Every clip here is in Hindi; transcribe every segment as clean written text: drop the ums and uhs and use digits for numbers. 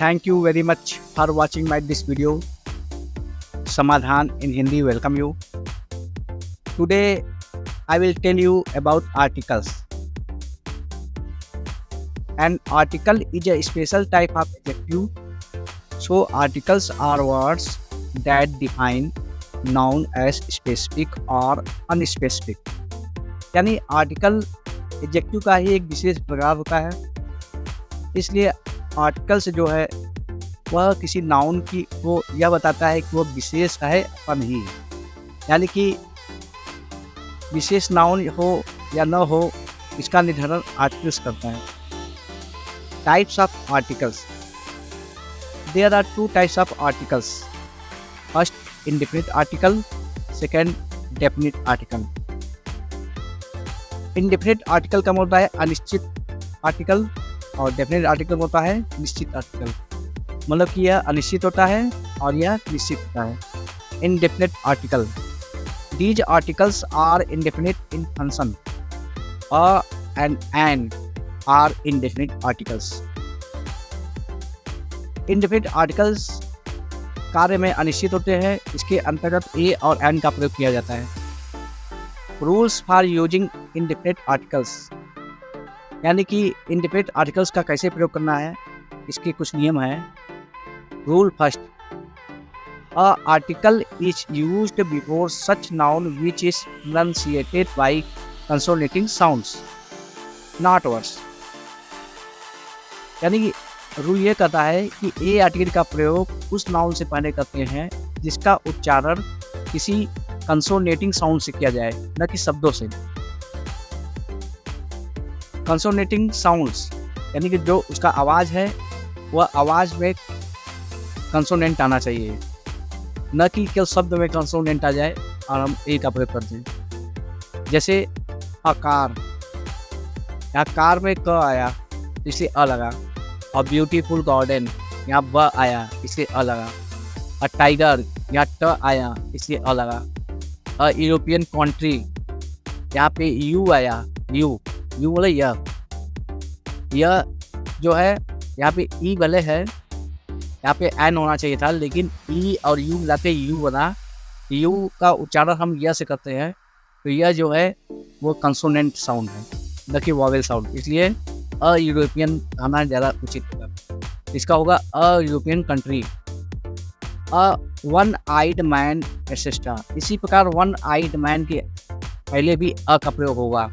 Thank you very much for watching this video. Samadhan in Hindi welcome you. Today I will tell you about articles. An article is a special type of adjective. So articles are words that define noun as specific or unspecific. यानी आर्टिकल एडजेक्टिव का ही एक विशेष प्रकार होता है, इसलिए आर्टिकल्स जो है वह किसी नाउन की वो यह बताता है कि वो विशेष है अथवा नहीं है, यानी कि विशेष नाउन हो या न हो इसका निर्धारण आर्टिकल्स करता है। Types of articles, there are two types of articles. First indefinite article, second definite article. Indefinite article का मतलब है अनिश्चित आर्टिकल और डेफिनिट आर्टिकल होता है निश्चित आर्टिकल। मतलब कि यह अनिश्चित होता है और यह निश्चित होता है। Indefinite article, these articles are indefinite in function and are indefinite articles. Indefinite articles कार्य में अनिश्चित होते हैं, इसके अंतर्गत ए और एन का प्रयोग किया जाता है। Rules for using indefinite articles, यानी कि इंडेफिनिट आर्टिकल्स का कैसे प्रयोग करना है, इसके कुछ नियम हैं। Rule first, a article is used before such noun which is pronounciated by consonating sounds not words. यानी कि रूल ये कहता है कि ए आर्टिकल का प्रयोग उस नाउन से पहले करते हैं जिसका उच्चारण किसी कंसोनेटिंग साउंड से किया जाए, न कि शब्दों से। कंसोनेटिंग साउंड्स यानी कि जो उसका आवाज़ है वह आवाज़ में कंसोनेंट आना चाहिए, न कि केवल शब्द में कंसोनेंट आ जाए और हम ए का प्रयोग करते हैं। जैसे आकार, यहाँ कार में क आया इसलिए अ लगा। अ ब्यूटीफुल गार्डन, यहाँ ब आया इसलिए अ लगा। अ टाइगर, यहाँ ट आया इसलिए अ लगा। अ यूरोपियन कंट्री, यहाँ पे यू आया, यू बोले यह जो है यहाँ पे ई भले है, यहाँ पे एन होना चाहिए था, लेकिन ई और यू मिलाते यू बना। यू का उच्चारण हम यह से करते हैं, तो यह जो है वो कंसोनेंट साउंड है, न कि वॉवेल साउंड। इसलिए अ यूरोपियन आना ज़्यादा उचित होगा। इसका होगा a European country. A one eyed man etcetera, इसी प्रकार वन आइड मैन के पहले भी अ का प्रयोग होगा,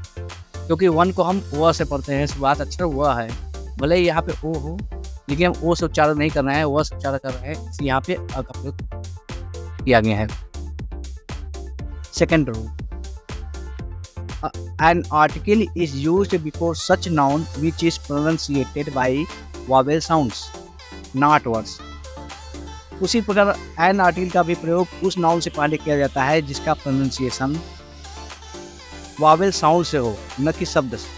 क्योंकि वन को हम व से पढ़ते हैं, शुरुआत अक्षर व है। भले यहाँ पे ओ हो, लेकिन हम ओ से उच्चारण नहीं कर रहे हैं, व से उच्चारण कर रहे हैं, इसलिए यहाँ पे अ का प्रयोग किया गया है। Second rule, an article is used before such noun which is pronounciated by vowel sounds not words. उसी प्रकार एन आर्टिकल का भी प्रयोग उस नाउन से पहले किया जाता है जिसका प्रोनाउंसिएशन वॉवेल साउंड से हो, न कि शब्द से।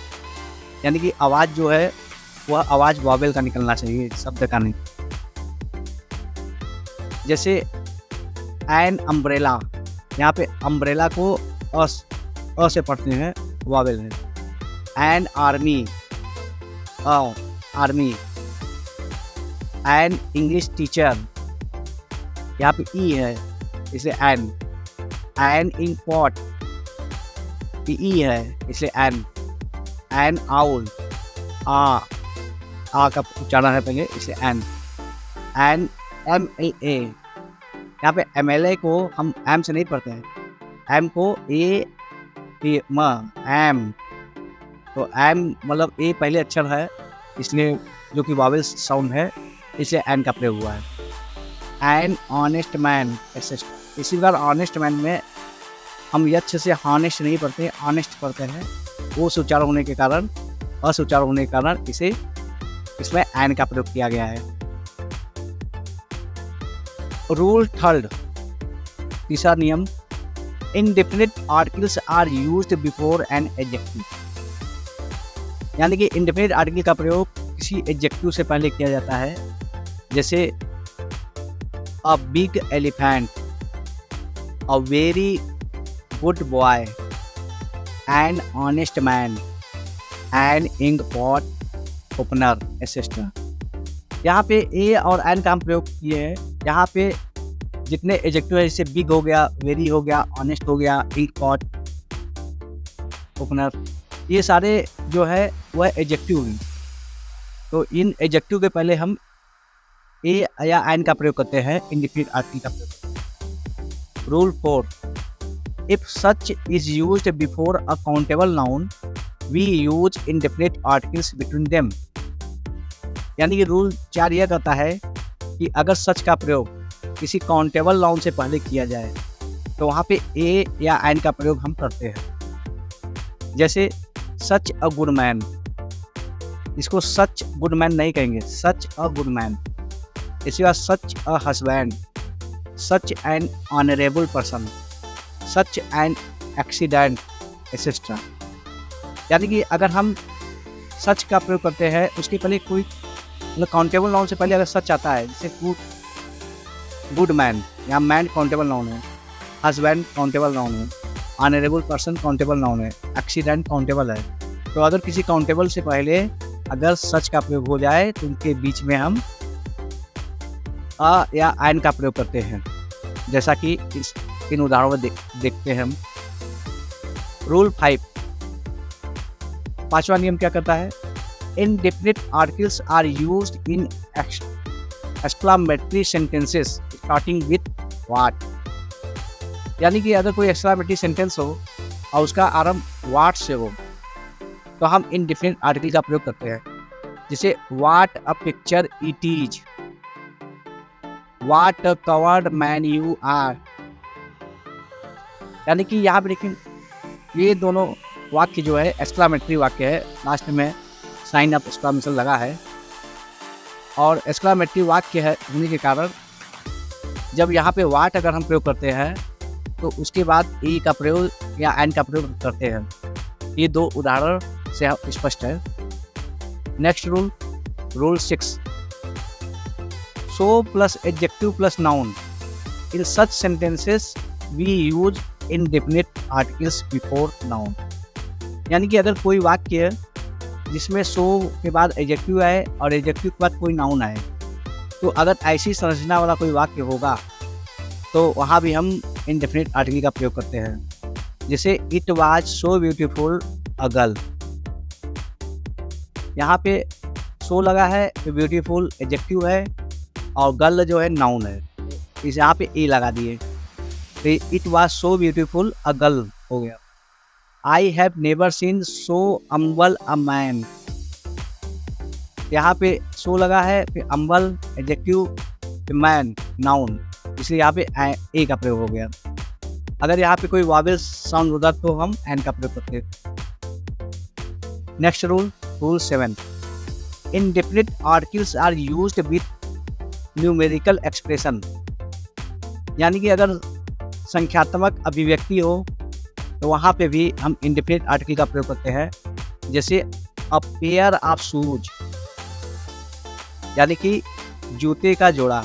यानी कि आवाज़ जो है वह आवाज़ वॉवेल का निकलना चाहिए, शब्द का नहीं। जैसे एन अम्ब्रेला, यहाँ पे अम्ब्रेला को अ से पढ़ते हैं, वॉवेल है। An army, army. An English teacher, यहाँ पे ई है इसलिए एन। एन इन पॉट, ई है इसलिए एन। एन आउल, आ का उच्चारण है पहले इसलिए an. N M L A, यहाँ पे एम एल ए को हम एम से नहीं पढ़ते हैं, एम को ए म एम, तो एम मतलब ए पहले अक्षर है, इसलिए जो कि वॉवेल साउंड है, इसलिए एन का प्रयोग हुआ है। एन ऑनेस्ट मैन, इसी प्रकार ऑनेस्ट मैन में हम यक्ष से हॉनेस्ट नहीं पढ़ते, ऑनेस्ट पढ़ते हैं। वो से उच्चारण होने के कारण, अ से उच्चारण होने के कारण इसे इसमें एन का प्रयोग किया गया है। रूल थर्ड, तीसरा नियम, indefinite articles are used before an adjective. यानी कि इंडेफिनिट आर्टिकल का प्रयोग किसी एडजेक्टिव से पहले किया जाता है। जैसे a big elephant, a very good boy, an honest man, an ink pot opener, etcetera. यहाँ पे ए और एन का हम प्रयोग किए हैं। यहाँ पे जितने एडजेक्टिव है जैसे बिग हो गया, वेरी हो गया, ऑनेस्ट हो गया, इंक पॉट, ओपनर, ये सारे जो है वह एडजेक्टिव हुई। तो इन एडजेक्टिव के पहले हम ए या एन का प्रयोग करते हैं, इंडेफिनिट आर्टिकल का प्रयोग करते हैं। Rule 4, if such is used before a countable noun we use indefinite articles between them. यानी कि रूल 4 यह कहता है कि अगर सच का प्रयोग किसी काउंटेबल नाउन से पहले किया जाए तो वहाँ पे ए या एन का प्रयोग हम करते हैं। जैसे सच अ गुड मैन, इसको सच गुड मैन नहीं कहेंगे, सच अ गुड मैन। इसके बाद such a husband, such an honourable person, such an accident, etcetera. यानी कि अगर हम सच का प्रयोग करते हैं उसके पहले कोई मतलब काउंटेबल नाउन से पहले अगर सच आता है, जैसे गुड मैन, यहाँ मैन काउंटेबल नाउन है, हस्बैंड काउंटेबल नाउन है, ऑनरेबल पर्सन काउंटेबल नाउन है, एक्सीडेंट काउंटेबल है। तो अगर किसी काउंटेबल से पहले अगर सच का प्रयोग हो जाए तो उनके बीच में हम अ या एन का प्रयोग करते हैं, जैसा कि इन उदाहरणों में देखते हैं हम। रूल 5, 5वां नियम क्या कहता है? Indefinite articles are used in exclamatory sentences starting with what। यानी कि अगर कोई exclamatory sentence हो और उसका आरंभ what से हो तो हम indefinite article का प्रयोग करते हैं। जैसे what a picture it is, what a coward man you are। यानी कि यहाँ पे देखिए ये दोनों वाक्य जो है exclamatory वाक्य है, लास्ट में साइन ऑफ एक्सक्लेमेशन लगा है और एक्सक्लेमेटरी वाक्य है होने के कारण जब यहाँ पे वाट अगर हम प्रयोग करते हैं तो उसके बाद ए का प्रयोग या एन का प्रयोग करते हैं। ये दो उदाहरण से स्पष्ट है। Next rule, rule 6, so plus adjective plus noun in such sentences we use indefinite articles before noun. यानी कि अगर कोई वाक्य जिसमें सो के बाद एडजेक्टिव आए और एडजेक्टिव के बाद कोई नाउन आए, तो अगर ऐसी संरचना वाला कोई वाक्य होगा तो वहाँ भी हम इंडेफिनिट आर्टिकल का प्रयोग करते हैं। जैसे it was so beautiful a girl, यहाँ पे सो लगा है तो ब्यूटीफुल एडजेक्टिव है और गर्ल जो है नाउन है, इस यहाँ पे ए लगा दिए तो it was so beautiful a girl हो गया। I have never seen so humble a man, यहाँ पे so लगा है, फिर humble एडजेक्टिव, फिर man नाउन, इसलिए यहाँ पे ए का प्रयोग हो गया। अगर यहाँ पे कोई वावेल साउंड होता तो हम एन का प्रयोग करते। Next rule, rule 7, indefinite articles are used with numerical expression. यानी कि अगर संख्यात्मक अभिव्यक्ति हो तो वहाँ पे भी हम इंडेफिनिट आर्टिकल का प्रयोग करते हैं। जैसे अ पेयर ऑफ शूज, यानी कि जूते का जोड़ा।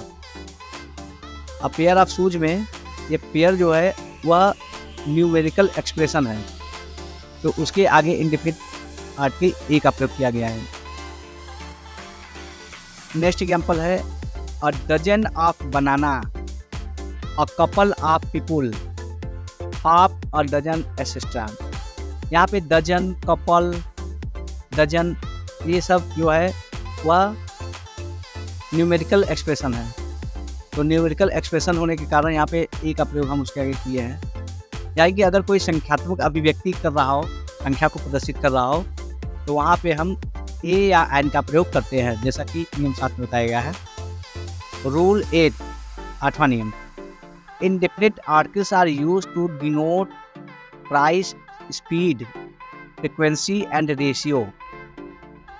अ पेयर ऑफ शूज में ये पेयर जो है वह न्यूमेरिकल एक्सप्रेशन है, तो उसके आगे इंडेफिनिट आर्टिकल ए का प्रयोग किया गया है। नेक्स्ट एग्जाम्पल है a dozen of banana, a couple of people, half और डजन एक्सेट्रा। यहाँ पे डजन, कपल, डजन ये सब जो है वह न्यूमेरिकल एक्सप्रेशन है, तो न्यूमेरिकल एक्सप्रेशन होने के कारण यहाँ पे ए का प्रयोग हम उसके आगे किए हैं। यानी कि अगर कोई संख्यात्मक अभिव्यक्ति कर रहा हो, संख्या को प्रदर्शित कर रहा हो, तो वहाँ पे हम ए या एन का प्रयोग करते हैं, जैसा कि नियम 7 में बताया गया है। रूल 8, 8वां नियम, indefinite articles are used to denote price, speed, frequency and ratio।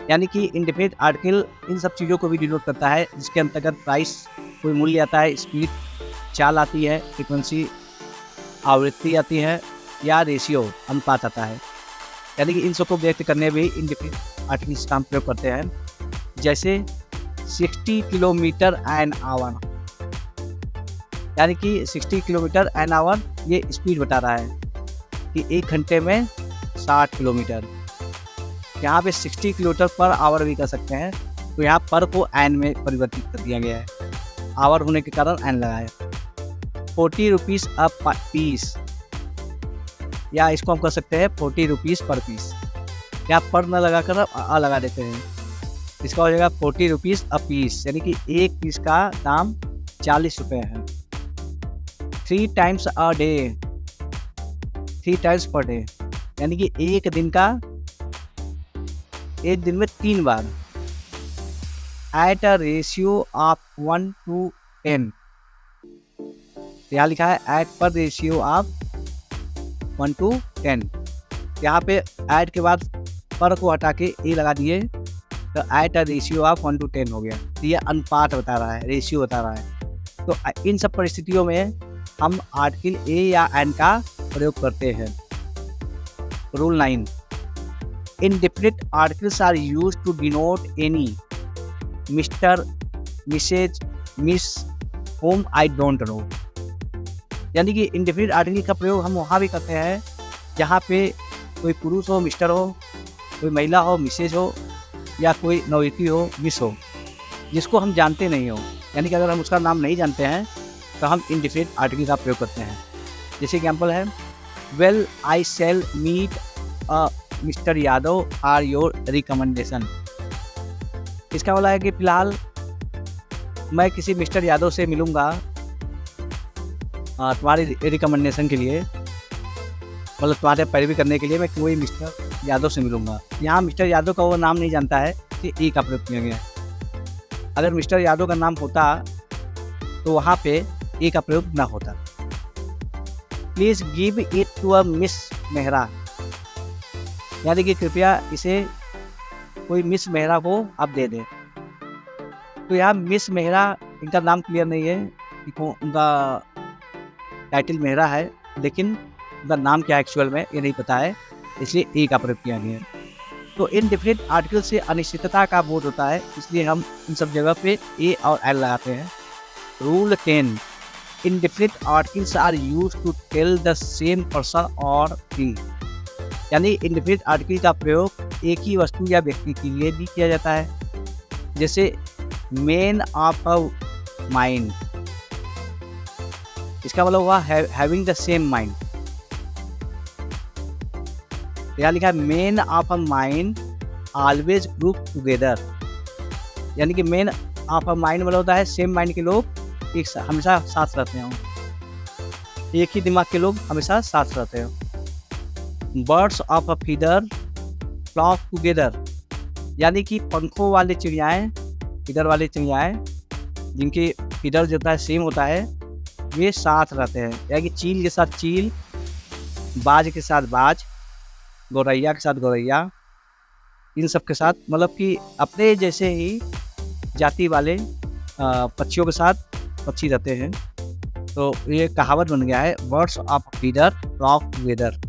यानी कि इंडेफिनिट आर्टिकल इन सब चीज़ों को भी डिनोट करता है, जिसके अंतर्गत प्राइस कोई मूल्य आता है, स्पीड चाल आती है, फ्रीक्वेंसी आवृत्ति आती है, या रेशियो अनुपात आता है। यानी कि इन सबको व्यक्त करने में इंडेफिनिट आर्टिकल्स का हम प्रयोग करते हैं। जैसे 60 किलोमीटर एन आवर, यानी कि 60 किलोमीटर एन आवर ये स्पीड बता रहा है कि 1 घंटे में 60 किलोमीटर। यहाँ पे 60 किलोमीटर पर आवर भी कर सकते हैं, तो यहाँ पर को एन में परिवर्तित कर दिया गया है, आवर होने के कारण एन लगा है। 40 रुपीज़ अ पीस, या इसको हम कर सकते हैं 40 रुपीज़ पर पीस। यहाँ पर न लगा कर आ लगा देते हैं, इसका हो जाएगा 40 रुपीज़ अ पीस, यानी कि एक पीस का दाम 40 रुपये है। 3 times a day, 3 times per day, यानी कि एक दिन में 3 बार। At a ratio of 1 to 10, यहाँ लिखा है एट पर रेशियो ऑफ 1 to 10। यहाँ पे एट के बाद पर को हटा के ए लगा दिए तो eight a ratio of 1 to 10 हो गया। तो ये अनुपात बता रहा है, रेशियो बता रहा है। तो इन सब परिस्थितियों में हम आर्टिकल ए या एन का प्रयोग करते हैं। रूल 9, indefinite articles are used to denote any mister, missus, miss, home, I don't know, यानी कि इंडेफिनिट आर्टिकल का प्रयोग हम वहाँ भी करते हैं जहाँ पे कोई पुरुष हो मिस्टर हो, कोई महिला हो मिसेज हो, या कोई नौयती हो मिस हो, जिसको हम जानते नहीं हो, यानी कि अगर हम उसका नाम नहीं जानते हैं तो हम इंडेफिनिट आर्टिकल का प्रयोग करते हैं। जैसे एग्जाम्पल है, well I shall meet a mister Yadav are your recommendation. इसका बोला है कि फिलहाल मैं किसी मिस्टर यादव से मिलूँगा तुम्हारी रिकमेंडेशन के लिए, मतलब तुम्हारे पैरवी करने के लिए मैं कोई मिस्टर यादव से मिलूँगा। यहाँ मिस्टर यादव का वो नाम नहीं जानता है कि ए का प्रयोग किया गया है। अगर मिस्टर यादव का नाम होता तो वहाँ पे ए का प्रयोग ना होता। Please give it to a miss Mehra, यानी कि कृपया इसे कोई मिस मेहरा को आप दे दें। तो यहाँ मिस मेहरा, इनका नाम क्लियर नहीं है, उनका टाइटल मेहरा है, लेकिन उनका नाम क्या एक्चुअल में ये नहीं पता है, इसलिए ए का प्रयोग किया गया है। तो इनडेफिनिट आर्टिकल से अनिश्चितता का बोध होता है, इसलिए हम इन सब जगह पे ए और एल लगाते हैं। Rule 10, indefinite articles are used to tell the same person और थिंग, यानी इनडेफिनिट आर्टिकल का प्रयोग एक ही वस्तु या व्यक्ति के लिए भी किया जाता है। जैसे मेन ऑफ अ माइंड, इसका मतलब हुआ हैविंग द सेम माइंड। यहाँ लिखा है main of a mind always group together, यानी कि मेन ऑफ अ माइंड मतलब होता है सेम माइंड के लोग एक हमेशा साथ रहते हो, एक ही दिमाग के लोग हमेशा साथ रहते हो। Birds of a feather flock together, यानी कि पंखों वाले चिड़ियाएँ, फीदर वाले चिड़ियाएँ जिनके फीदर जो होता है सेम होता है, वे साथ रहते हैं, यानी कि चील के साथ चील, बाज के साथ बाज, गौरैया के साथ गौरैया, इन सब के साथ, मतलब कि अपने जैसे ही जाति वाले पक्षियों के साथ पक्षी रहते हैं। तो ये कहावत बन गया है, birds of feather flock together.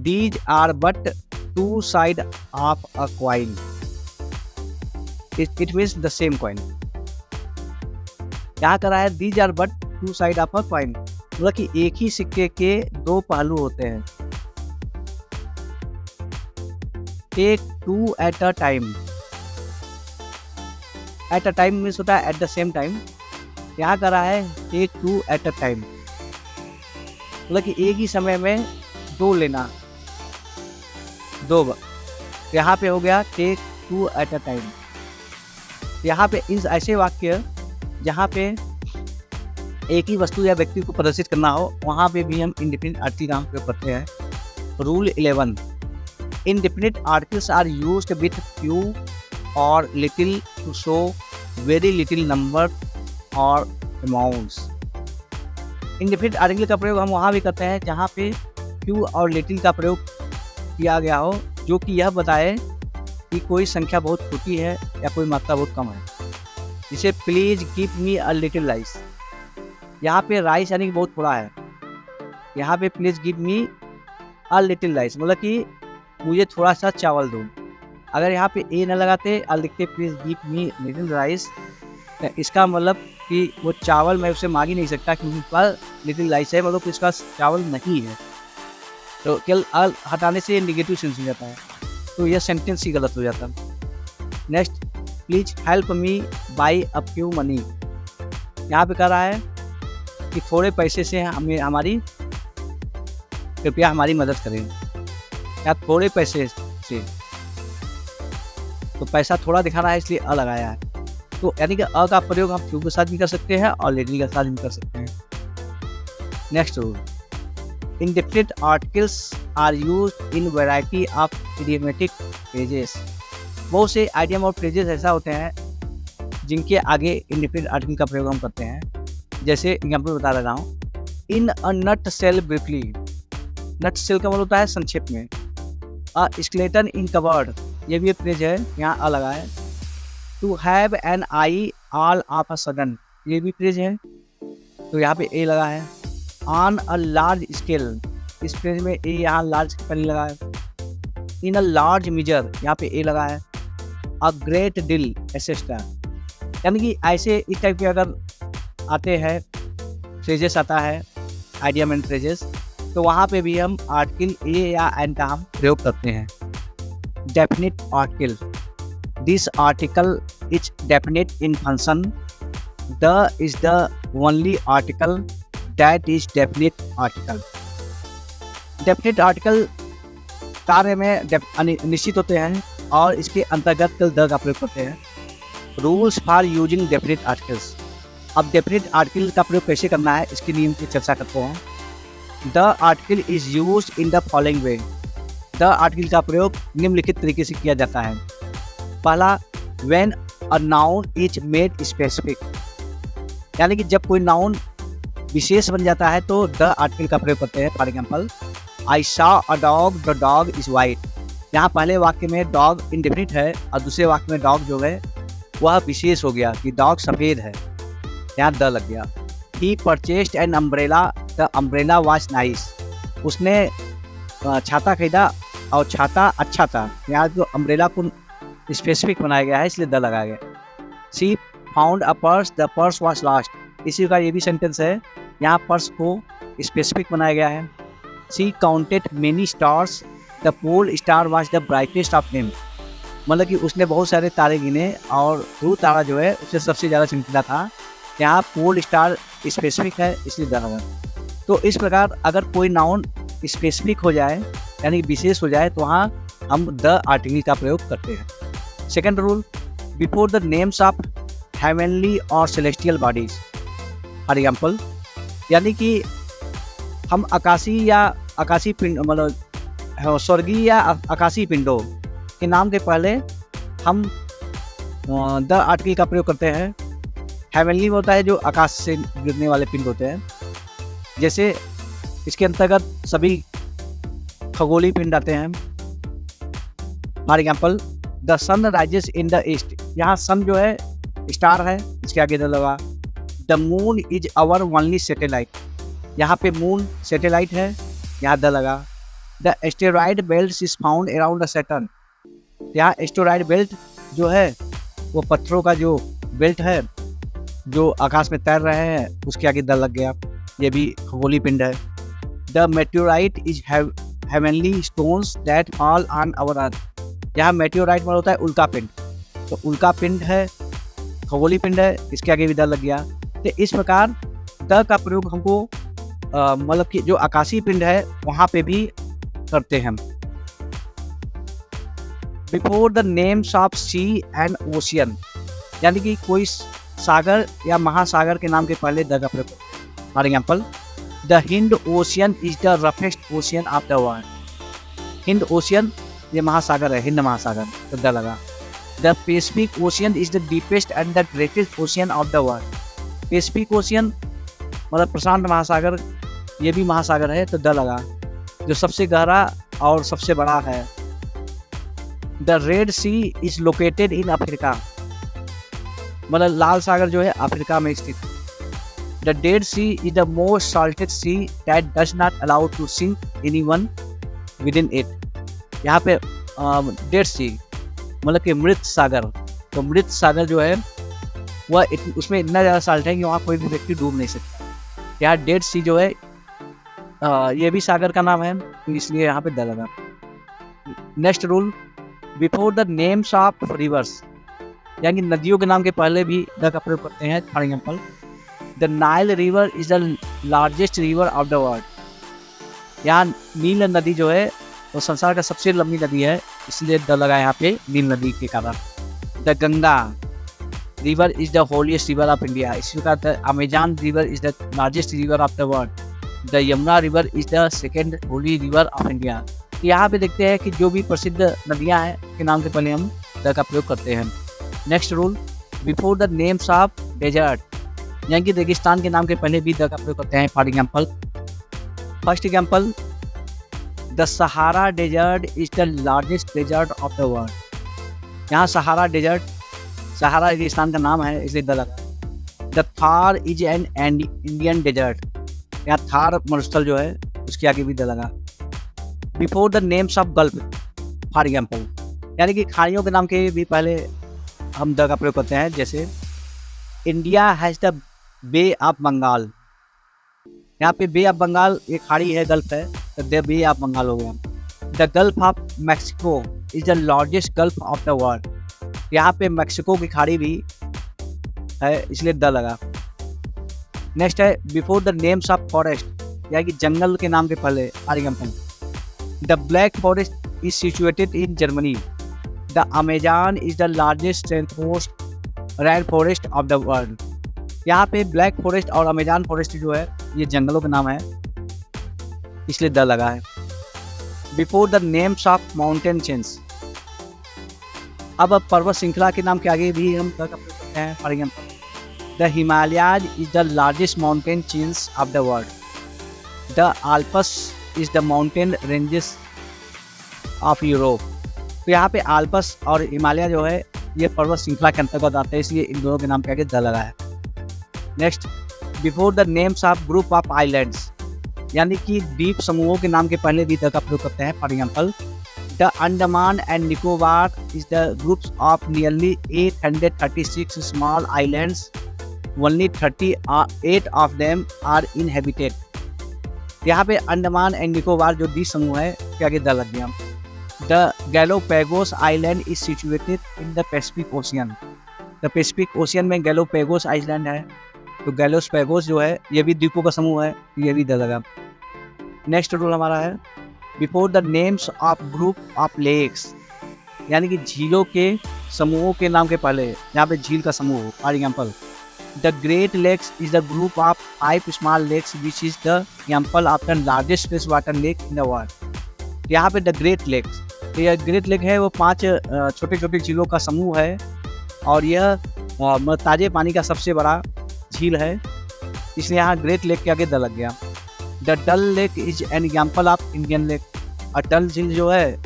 These are but two sides of a coin. It means the same coin. क्या कर रहा है, these are but two sides of a coin, मतलब कि एक ही सिक्के के दो पहलू होते हैं। Take two at a time. At a time means होता है at the same time. यहाँ कर रहा है take two at a time, मतलब कि एक ही समय में दो लेना, दो। यहाँ पे हो गया take two at a time. यहाँ पे इन ऐसे वाक्य जहाँ पे एक ही वस्तु या व्यक्ति को प्रदर्शित करना हो, वहाँ पे भी हम इंडेफिनिट आर्टिकल का प्रयोग करते हैं। Rule 11, indefinite articles are used with few और little to show very little number और अमाउंट्स। इंडेफिनिट आर्टिकल का प्रयोग हम वहाँ भी करते हैं जहाँ पे फ्यू और लिटिल का प्रयोग किया गया हो, जो कि यह बताए कि कोई संख्या बहुत छोटी है या कोई मात्रा बहुत कम है। जिसे please give me a little rice, यहाँ पे राइस यानी कि बहुत थोड़ा है, यहाँ पे please give me a little rice मतलब कि मुझे थोड़ा सा चावल दो। अगर यहाँ पे ए न लगाते और लिखते please give me little rice, तो इसका मतलब कि वो चावल मैं उससे मांग ही नहीं सकता क्योंकि पर लिटिल राइस है, मतलब इसका चावल नहीं है। तो केवल अल हटाने से नेगेटिव सेंस हो जाता है। तो यह सेंटेंस ही गलत हो जाता। Next, please help me by a few money. यहाँ पे कह रहा है कि थोड़े पैसे से हमें कृपया हमारी मदद करें। या थोड़े पैसे से, तो पैसा थोड़ा दिखा रहा है इसलिए अ लगाया है। तो यानी कि अ का प्रयोग हम फ्यू के साथ भी कर सकते हैं और लेटली के साथ भी कर सकते हैं। Next rule, indefinite articles are used in variety of idiomatic phrases. बहुत से आइडियम और फ्रेजेस ऐसा होते हैं जिनके आगे इंडेफिनिट आर्टिकल का प्रयोग हम करते हैं। जैसे एग्जाम्पल बता रहा हूँ, इन अ नट सेल ब्रीफली। नट सेल का मतलब होता है संक्षेप में। अ स्केलेटन इन कवर्ड, ये भी एक फ्रेज है, यहाँ अ लगा है। To have an eye all of a sudden, ये भी फ्रेज है, तो यहाँ पे ए लगा है। ऑन अ लार्ज स्केल, इस फ्रेज में ए यहाँ लार्ज पर लगा है। इन अ लार्ज मेजर, यहाँ पे ए लगा है। अ ग्रेट डील एसेस्टा, यानी कि ऐसे इस टाइप के अगर आते हैं फ्रेजेस आता है आइडियम एंड फ्रेजेस, तो वहाँ पे भी हम आर्टिकल ए या एन का हम प्रयोग करते हैं। Definite article, this article is definite in function. The is the only article that is definite article. Definite article कार्य में निश्चित होते हैं और इसके अंतर्गत द का प्रयोग करते हैं। Rules for using definite articles. अब डेफिनिट आर्टिकल का प्रयोग कैसे करना है इसके नियम की चर्चा करते हैं। The article is use in the following way. The article का प्रयोग निम्नलिखित तरीके से किया जाता है। पहला, when a noun is made specific, यानी कि जब कोई नाउन विशेष बन जाता है तो द आर्टिकल का प्रयोग करते हैं। For example, I saw a dog, the dog is white. यहाँ पहले वाक्य में डॉग इंडेफिनिट है और दूसरे वाक्य में डॉग जो है वह विशेष हो गया कि डॉग सफ़ेद है, यहाँ द लग गया। He purchased an umbrella, the umbrella was nice. उसने छाता खरीदा और छाता अच्छा था, यहाँ जो अम्ब्रेला को स्पेसिफिक बनाया गया है इसलिए द लगाया गया। She found a purse, the purse was lost. इसी का ये भी सेंटेंस है, यहाँ पर्स को स्पेसिफिक बनाया गया है। She counted many stars, the pole star was the brightest of them. मतलब कि उसने बहुत सारे तारे गिने और ध्रुव तारा जो है उससे सबसे ज़्यादा चमकीला था। यहाँ पोल स्टार स्पेसिफिक है इसलिए द लगा। तो इस प्रकार अगर कोई नाउन स्पेसिफिक हो जाए यानी विशेष हो जाए तो वहाँ हम द आर्टिकल का प्रयोग करते हैं। Second rule, before the names of heavenly और सेलेस्टियल बॉडीज। फॉर एग्जाम्पल, यानी कि हम आकाशीय पिंड मतलब स्वर्गीय या आकाशीय पिंडों के नाम के पहले हम द आर्टिकल का प्रयोग करते हैं। हेवनली होता है जो आकाश से गिरने वाले पिंड होते हैं, जैसे इसके अंतर्गत सभी खगोलीय पिंड आते हैं। For example, the sun rises in the east, यहाँ सन जो है स्टार है, इसके आगे द लगा। The moon is our only satellite, यहाँ पे मून सैटेलाइट है, यहाँ द लगा। The asteroid belt is found around the Saturn, यहाँ एस्टेरॉयड बेल्ट जो है वो पत्थरों का जो बेल्ट है जो आकाश में तैर रहे हैं उसके आगे द लग गया, ये भी खगोलीय पिंड है। The meteorite is heavenly stones that fall on our earth, यहाँ मेटेओराइट मतलब होता है उल्का पिंड, तो उल्का पिंड है, खगोलीय पिंड है, इसके आगे भी द लग गया। तो इस प्रकार द का प्रयोग हमको मतलब कि जो आकाशीय पिंड है वहाँ पे भी करते हैं। Before the names of sea and ocean, यानी कि कोई सागर या महासागर के नाम के पहले द का प्रयोग करते हैं। For example, the Hind ocean is the roughest ocean of the world. Hind ocean ये महासागर है, हिंद महासागर, तो द लगा। The Pacific ocean is the deepest and the greatest ocean of the world. Pacific ocean मतलब प्रशांत महासागर, ये भी महासागर है, तो द लगा, जो सबसे गहरा और सबसे बड़ा है। The red sea is located in Africa, मतलब लाल सागर जो है अफ्रीका में स्थित। The dead sea is the most salted sea that does not allow to sink anyone within it. यहाँ पे डेड सी मतलब कि मृत सागर, तो मृत सागर जो है वह उसमें इतना ज़्यादा साल्ट है कि वहाँ कोई भी व्यक्ति डूब नहीं सकता। यहाँ डेड सी जो है ये भी सागर का नाम है, इसलिए यहाँ पे द लगा। Next rule, before the names of reverse, यानी नदियों के नाम के पहले भी द का प्रयोग करते हैं। For example, the Nile river is the largest river of the world. यहाँ नील नदी जो है वो संसार का सबसे लंबी नदी है, इसलिए द लगा यहाँ पे नील नदी के कारण। The Ganga river is the holiest river of India. इसी प्रकार the Amazon river is the largest river of the world. The Yamuna river is the second Holi river of India. यहाँ पे देखते हैं कि जो भी प्रसिद्ध नदियाँ हैं उसके नाम के पहले हम द का प्रयोग करते हैं। Next rule, before the names of desert, यानी कि रेगिस्तान के नाम के पहले भी द का प्रयोग करते हैं। For example, first example, the Sahara desert is the largest desert of the world. यहाँ सहारा डेजर्ट, सहारा रेगिस्तान का नाम है इसलिए द लगा। The Thar is an Indian desert, यहाँ थार मरुस्थल जो है उसके आगे भी द लगा। Before the names of gulf, for example, यानी कि खाड़ियों के नाम के भी पहले हम द का प्रयोग करते हैं। जैसे India has the bay of Bengal, यहाँ पे बे ऑफ बंगाल एक खाड़ी है, गल्फ है, तो द बे ऑफ बंगाल हो गया। The gulf of Mexico is the largest gulf of the world, यहाँ पे मैक्सिको की खाड़ी भी है इसलिए द लगा। नेक्स्ट है before the names of forest, यानी कि जंगल के नाम के पहले। For example, the black forest is situated in Germany. The Amazon is the largest rain forest of the world. यहाँ पे ब्लैक फॉरेस्ट और अमेजन फॉरेस्ट जो है ये जंगलों का नाम है इसलिए द लगा है। Before the names of mountain chains, अब पर्वत श्रृंखला के नाम के आगे भी हम द का प्रयोग करते हैं। For example, the Himalayas is the largest mountain chains of the world. The Alps is the mountain ranges of Europe. तो यहाँ पे आल्प्स और हिमालय जो है ये पर्वत श्रृंखला के अंतर्गत आते हैं, इसलिए इन दोनों के नाम के आगे द लगा है। Next, before the names of group of islands, यानी कि द्वीप समूहों के नाम के पहले भी द का प्रयोग करते हैं। For example, the Andaman and Nicobar is the groups of nearly 836 small islands, only 38 of them are inhabited. यहाँ पे अंडमान एंड निकोबार जो द्वीप समूह है उसके आगे द लग गया। The Galapagos island is situated in the Pacific Ocean. The Pacific Ocean में गैलोपैगोस आइलैंड है, तो गैलोपैगोस जो है ये भी द्वीपों का समूह है, ये भी द लगा। नेक्स्ट रूल हमारा है before the names of group of lakes, यानी कि झीलों के समूहों के नाम के पहले यहाँ पे झील का समूह। For example, the Great Lakes is the group of 5 small lakes which is the example of the largest fresh water lake in the world. यहाँ पे द ग्रेट लेक्स, तो यह ग्रेट लेक है वो 5 छोटे छोटे झीलों का समूह है और यह ताजे पानी का सबसे बड़ा झील है, इसलिए यहाँ ग्रेट लेक के आगे द लग गया। The Dal lake is an example of Indian lake, और डल झील जो है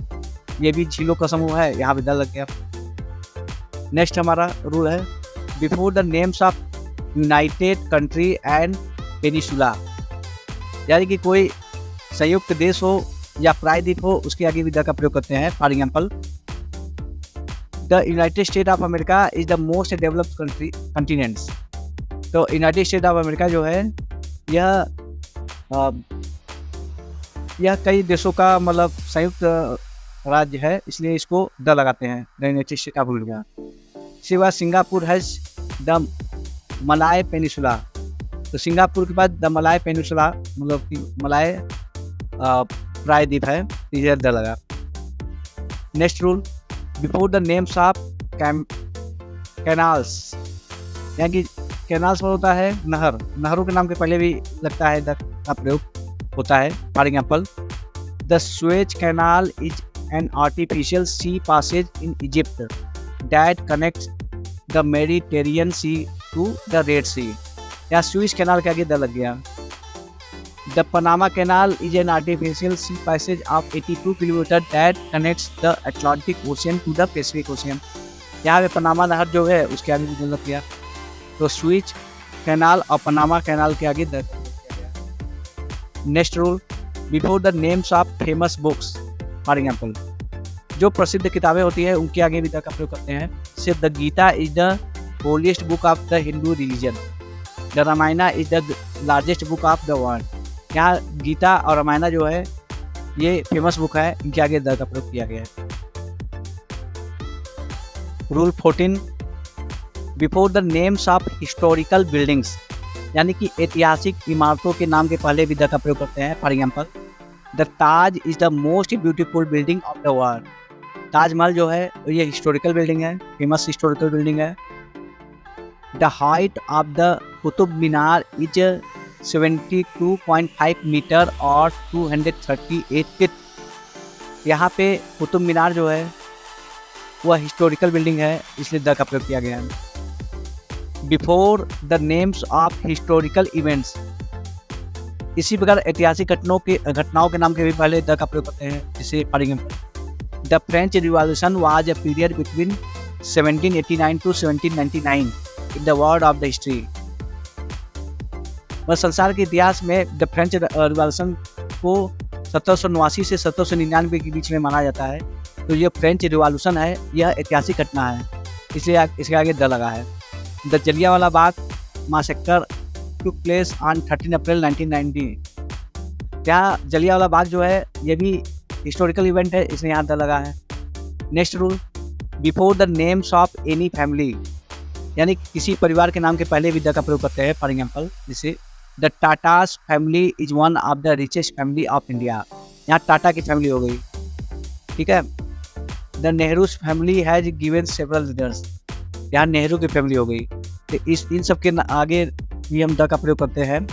ये भी झीलों का समूह है, यहाँ पे द लग गया। नेक्स्ट हमारा रूल है before the names of United country and peninsula, यानी कि कोई संयुक्त देश हो या प्रायद्वीप हो उसके आगे भी द का प्रयोग करते हैं। For example, the United state of America is the most developed continents. तो यूनाइटेड स्टेट ऑफ अमेरिका जो है यह कई देशों का मतलब संयुक्त राज्य है, इसलिए इसको द लगाते हैं, the United state of America. इसके बाद Singapore has the malai peninsula, तो सिंगापुर के बाद द मलाय पेनिसुला मतलब कि मलाय प्रायद्वीप है, इधर द लगा। Next rule before the names of canals, यानी कि कैनाल्स में होता है नहर, नहरों के नाम के पहले भी लगता है द का प्रयोग होता है। For example, the Suez Canal is an artificial sea passage in Egypt that connects the Mediterranean Sea to the red Sea. यहाँ सुएज कैनाल के आगे द लग गया। The Panama Canal is an artificial sea passage of 82 kilometre that connects the Atlantic Ocean to the Pacific Ocean. यहाँ पे पनामा नहर जो है उसके आगे भी लग गया, तो सुएज कैनाल और पनामा कैनाल के आगे the. Next rule before the names of famous books, for example, जो प्रसिद्ध किताबें होती है उनके आगे भी द का प्रयोग करते हैं। से the Gita is the holiest book of the Hindu religion. The Ramayana is the largest book of the world. यहाँ गीता और रामायणा जो है ये फेमस बुक है, इनके आगे द का प्रयोग किया गया है। Rule 14, before the names of historical buildings, यानी कि ऐतिहासिक इमारतों के नाम के पहले भी द का प्रयोग करते हैं। For example, the Taj is the most beautiful building of the world. Taj Mahal जो है ये हिस्टोरिकल बिल्डिंग है, फेमस हिस्टोरिकल बिल्डिंग है। The height of the Qutub Minar is 72.5 metre और 238 फीट। यहाँ पे कुतुब मीनार जो है वह हिस्टोरिकल बिल्डिंग है, इसलिए द का प्रयोग किया गया है। Before the names of historical events, इसी प्रकार ऐतिहासिक घटनाओं के नाम के भी पहले द का प्रयोग करते हैं। जैसे for example, the French revolution was a period between 1789 to 1799 in the world of the history. वह संसार के इतिहास में द फ्रेंच रिवॉल्यूशन को 1789 से 1799 के बीच में माना जाता है। तो ये फ्रेंच रिवॉल्यूशन है, यह ऐतिहासिक घटना है, इसलिए इसके आगे द लगा है। The Jallianwala Bagh massacre took place on 13 अप्रैल 1990। क्या जलियांवाला बाग जो है ये भी हिस्टोरिकल इवेंट है, इसलिए यहाँ द लगा है। Next rule, before the names of any family, यानी किसी परिवार के नाम के पहले भी द का प्रयोग करते हैं। फॉर एग्जाम्पल, जैसे the Tatas family is one of the richest family of India. यहाँ टाटा की फैमिली हो गई, ठीक है। The Nehru's family has given several leaders, यहाँ नेहरू की फैमिली हो गई। तो इन सब के आगे भी हम द का प्रयोग करते हैं।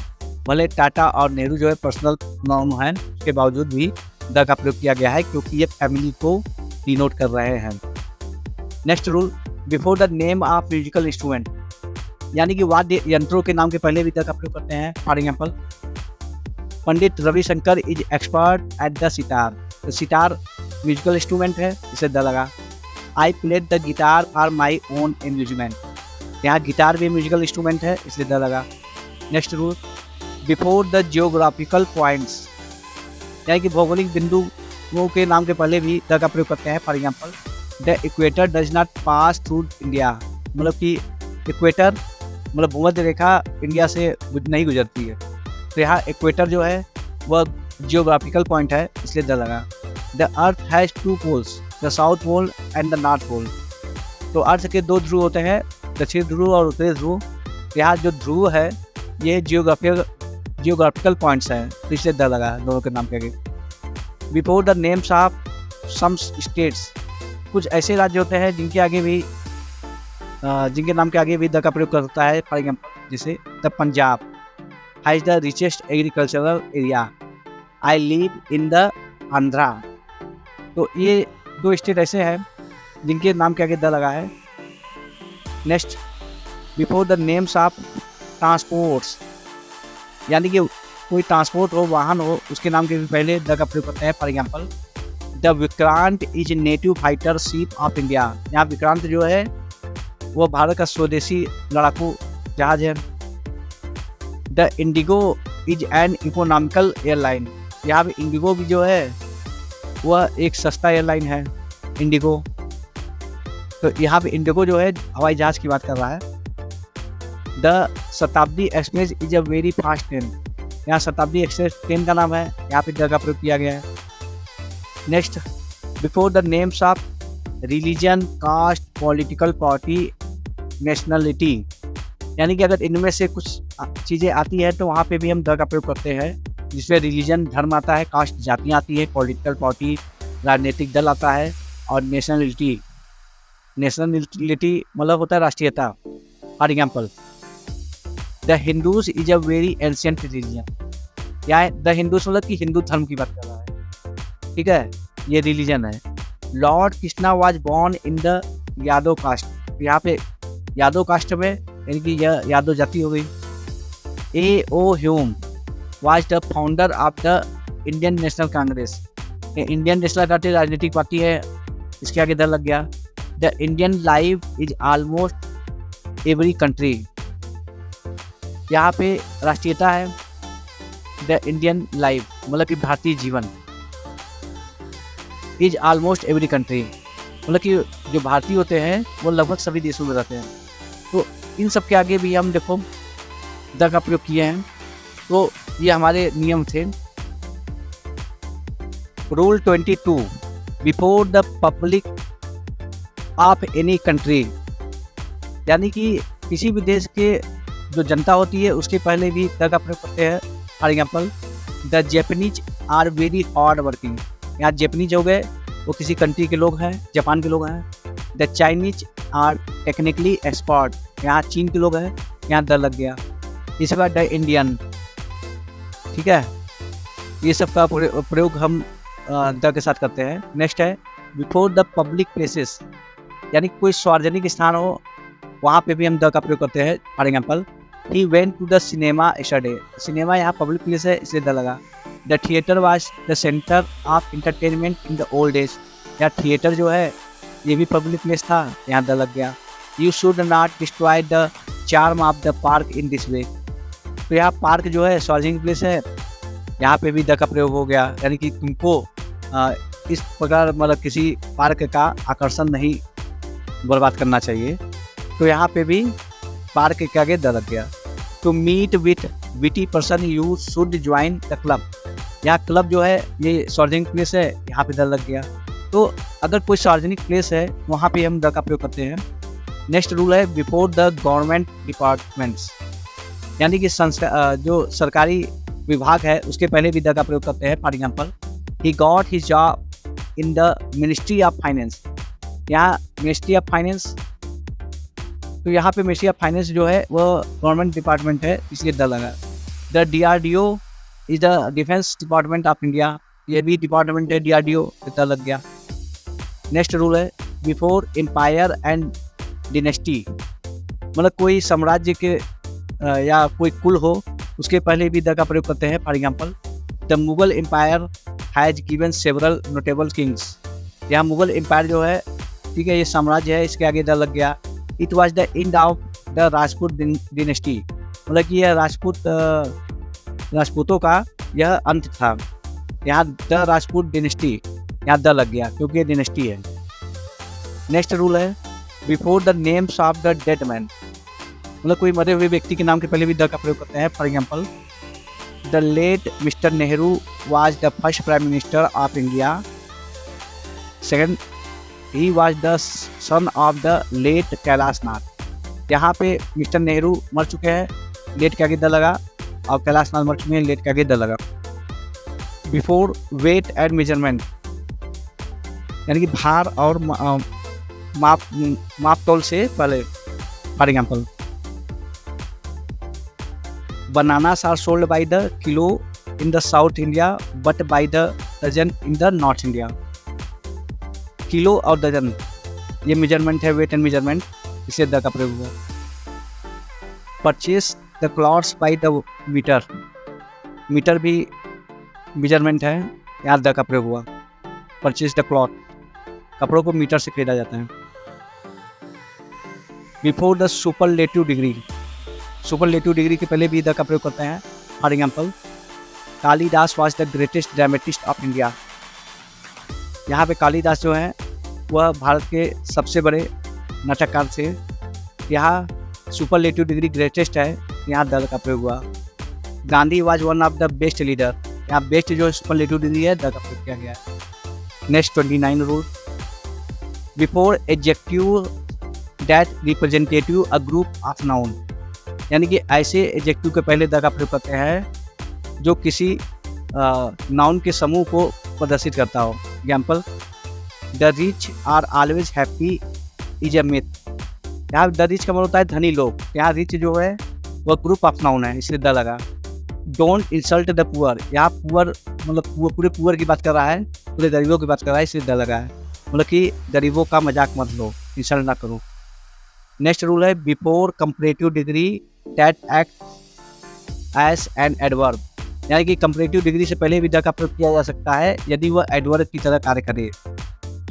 भले टाटा और नेहरू जो है पर्सनल नाम है, उसके बावजूद भी द का प्रयोग किया गया है, क्योंकि ये फैमिली को डिनोट कर रहे हैं। Next rule, before the name of musical instrument, यानी कि वाद्य यंत्रों के नाम के पहले भी द का प्रयोग करते हैं। For example, Pandit Ravishankar is expert at the sitar. तो सितार म्यूजिकल इंस्ट्रूमेंट है, इसे द लगा। I played the guitar for my own amusement, यहाँ गिटार भी म्यूजिकल इंस्ट्रूमेंट है, इसलिए द लगा। Next rule, before the geographical points, यानी कि भौगोलिक बिंदुओं के नाम के पहले भी द का प्रयोग करते हैं। For example, the equator does not pass through India, मतलब कि इक्वेटर मतलब भूमध्य रेखा इंडिया से नहीं गुजरती है। तो यहाँ इक्वेटर जो है वह जियोग्राफिकल पॉइंट है, इसलिए द लगा। The earth has 2 poles, the south pole and the north pole. तो अर्थ के 2 ध्रुव होते हैं, दक्षिण ध्रुव और उत्तरी ध्रुव। यहाँ जो ध्रुव है ये जियोग्राफिकल पॉइंट्स हैं, तो इसलिए द लगा दोनों के नाम के आगे। Before the names of some states, कुछ ऐसे राज्य होते हैं जिनके नाम के आगे भी द का प्रयोग करता है। फॉर एग्जाम्पल, जैसे the Punjab has the richest agricultural area, I live in the Andhra. तो ये 2 स्टेट ऐसे हैं जिनके नाम के आगे द लगा है। Next, before the names of transports, यानी कि कोई ट्रांसपोर्ट हो, वाहन हो, उसके नाम के भी पहले द का प्रयोग करते हैं। For example, the Vikrant is native fighter ship of India. यहाँ विक्रांत जो है वो भारत का स्वदेशी लड़ाकू जहाज है। The Indigo is an economical airline, यहाँ पे इंडिगो भी जो है वह एक सस्ता एयरलाइन है, इंडिगो। तो यहाँ पे इंडिगो जो है हवाई जहाज की बात कर रहा है। द शताब्दी express is a very fast train, यहाँ शताब्दी एक्सप्रेस ट्रेन का नाम है, यहाँ पे द का प्रयोग किया गया है। Next, before the names of religion, caste, political party, nationality, यानी कि अगर इनमें से कुछ चीज़ें आती है तो वहाँ पे भी हम द का प्रयोग करते हैं, जिसमें रिलीजन धर्म आता है, कास्ट जातियाँ आती है, पॉलिटिकल पार्टी राजनीतिक दल आता है, और नेशनलिटी मतलब होता है राष्ट्रीयता। For example, the Hindus is a very ancient religion, या द हिंदूज मतलब कि हिंदू धर्म की बात कर रहा है, ठीक है, ये रिलीजन है। Lord Krishna was born in the Yadav caste, यहाँ पे यादव कास्ट में, यानी कि यह यादव जाति हो गई। A.O. Hume was the founder of the Indian national Congress, Indian national party राजनीतिक पार्टी है, इसके आगे द लग गया। The Indian life is almost every country, यहाँ पे राष्ट्रीयता है। द इंडियन लाइफ मतलब कि Bharatiya Jeevan, is almost every country मतलब कि जो भारतीय होते हैं वो लगभग सभी देशों में रहते हैं। तो इन सब के आगे भी हम देखो द का प्रयोग किए हैं। तो ये हमारे नियम थे। Rule 22, before the public of any country, यानी कि किसी भी देश के जो जनता होती है उसके पहले भी द का प्रयोग करते हैं। For example, the Japanese are very hard working. यहाँ जैपनीज हो गए, वो किसी कंट्री के लोग हैं, जापान के लोग हैं। The Chinese are technically expert, यहाँ चीन के लोग हैं, यहाँ द लग गया। इसके बाद द इंडियन, ठीक है, ये सब का प्रयोग हम द के साथ करते हैं। नेक्स्ट है बिफोर द पब्लिक प्लेसेस, यानी कोई सार्वजनिक स्थान हो वहाँ पे भी हम द का प्रयोग करते हैं। For example, he went to the cinema yesterday, cinema यहाँ पब्लिक प्लेस है इसलिए द लगा। The theatre was the centre of entertainment in the old days, यहाँ थिएटर जो है ये भी पब्लिक प्लेस था, यहाँ द लग गया। You should not destroy the charm of the park in this way, तो यहाँ पार्क जो है सार्वजनिक प्लेस है, यहाँ पे भी द का प्रयोग हो गया, यानी कि तुमको इस प्रकार मतलब किसी पार्क का आकर्षण नहीं बर्बाद करना चाहिए, तो यहाँ पे भी पार्क के आगे द लग गया। To meet with witty person you should join the club, यहाँ क्लब जो है ये सार्वजनिक प्लेस है, यहाँ पे द लग गया। तो अगर कोई सार्वजनिक प्लेस है वहाँ पे हम द का प्रयोग करते हैं। नेक्स्ट रूल है बिफोर द गवर्नमेंट डिपार्टमेंट्स, यानी कि जो सरकारी विभाग है उसके पहले भी द का प्रयोग करते हैं। For example, he got his job in the ministry of finance, यहाँ मिनिस्ट्री ऑफ फाइनेंस, तो यहाँ पे मिनिस्ट्री ऑफ फाइनेंस जो है वो गवर्नमेंट डिपार्टमेंट है इसलिए द लगा। The DRDO is the defence department of India, ये भी डिपार्टमेंट है DRDO, द लग गया। नेक्स्ट रूल है बिफोर एम्पायर एंड डिनेस्टी, मतलब कोई साम्राज्य के या कोई कुल हो उसके पहले भी द का प्रयोग करते हैं। For example, the Mughal empire has given several notable kings, यहाँ मुगल एम्पायर जो है, ठीक है, ये साम्राज्य है, इसके आगे द लग गया। It was the end of the Rajput dynasty, मतलब कि यह राजपूतों का यह अंत था, यहाँ द राजपूत डिनेस्टी, यहाँ द लग गया क्योंकि ये डिनेस्टी है। नेक्स्ट रूल है before the names of the dead man, मतलब कोई मरे हुए व्यक्ति के नाम के पहले भी द का प्रयोग करते हैं। For example, the late mister Nehru was the first prime minister of India. Second, he was the son of the late Kailash Nath, यहाँ पे मिस्टर नेहरू मर चुके हैं, लेट के आगे द लगा, और कैलाश नाथ मर चुके हैं, लेट के आगे द लगा। बिफोर वेट एंड मेजरमेंट, यानी कि भार और माप तोल से पहले। For example, bananas are sold by the kilo in the south India but by the dozen in the north India. Kilo और डजन ये मेजरमेंट है, वेट एंड मेजरमेंट, इसे द का प्रयोग हुआ। Purchase the clothes by the metre, metre भी मेजरमेंट है, यहाँ द का प्रयोग हुआ। परचेज द क्लॉथ, कपड़ों को मीटर से खरीदा जाता है। Before the superlative degree, superlative degree के पहले भी द का प्रयोग करते हैं। For example, Kalidas was the greatest dramatist of India, यहाँ पे कालिदास जो है वह भारत के सबसे बड़े नाटककार थे, यहाँ सुपरलेटिव डिग्री ग्रेटेस्ट है, यहाँ द का प्रयोग हुआ। Gandhi was one of the best leader, यहाँ बेस्ट जो सुपरलेटिव डिग्री है द का प्रयोग किया गया है। Next 29 rule before adjective that representative a group of noun, यानी कि ऐसे एडजेक्टिव के पहले द का प्रयोग करते हैं जो किसी नाउन के समूह को प्रदर्शित करता हो। Example, the rich are always happy is a myth, यहाँ द रिच का मतलब होता है धनी लोग, यहाँ रिच जो है वह ग्रुप ऑफ नाउन है इसलिए द लगा। डोंट इंसल्ट द पुअर, यहाँ पुअर मतलब पूरे पुअर की बात कर रहा है, पूरे गरीबों की बात कर रहा है इसलिए द लगा है, मतलब कि गरीबों का मजाक मत लो, इंसल्ट ना करो। नेक्स्ट रूल है before comparative degree that act as an adverb, यानी कि कंपैरेटिव डिग्री से पहले भी द का प्रयोग किया जा सकता है यदि वह एडवर्ब की तरह कार्य करे।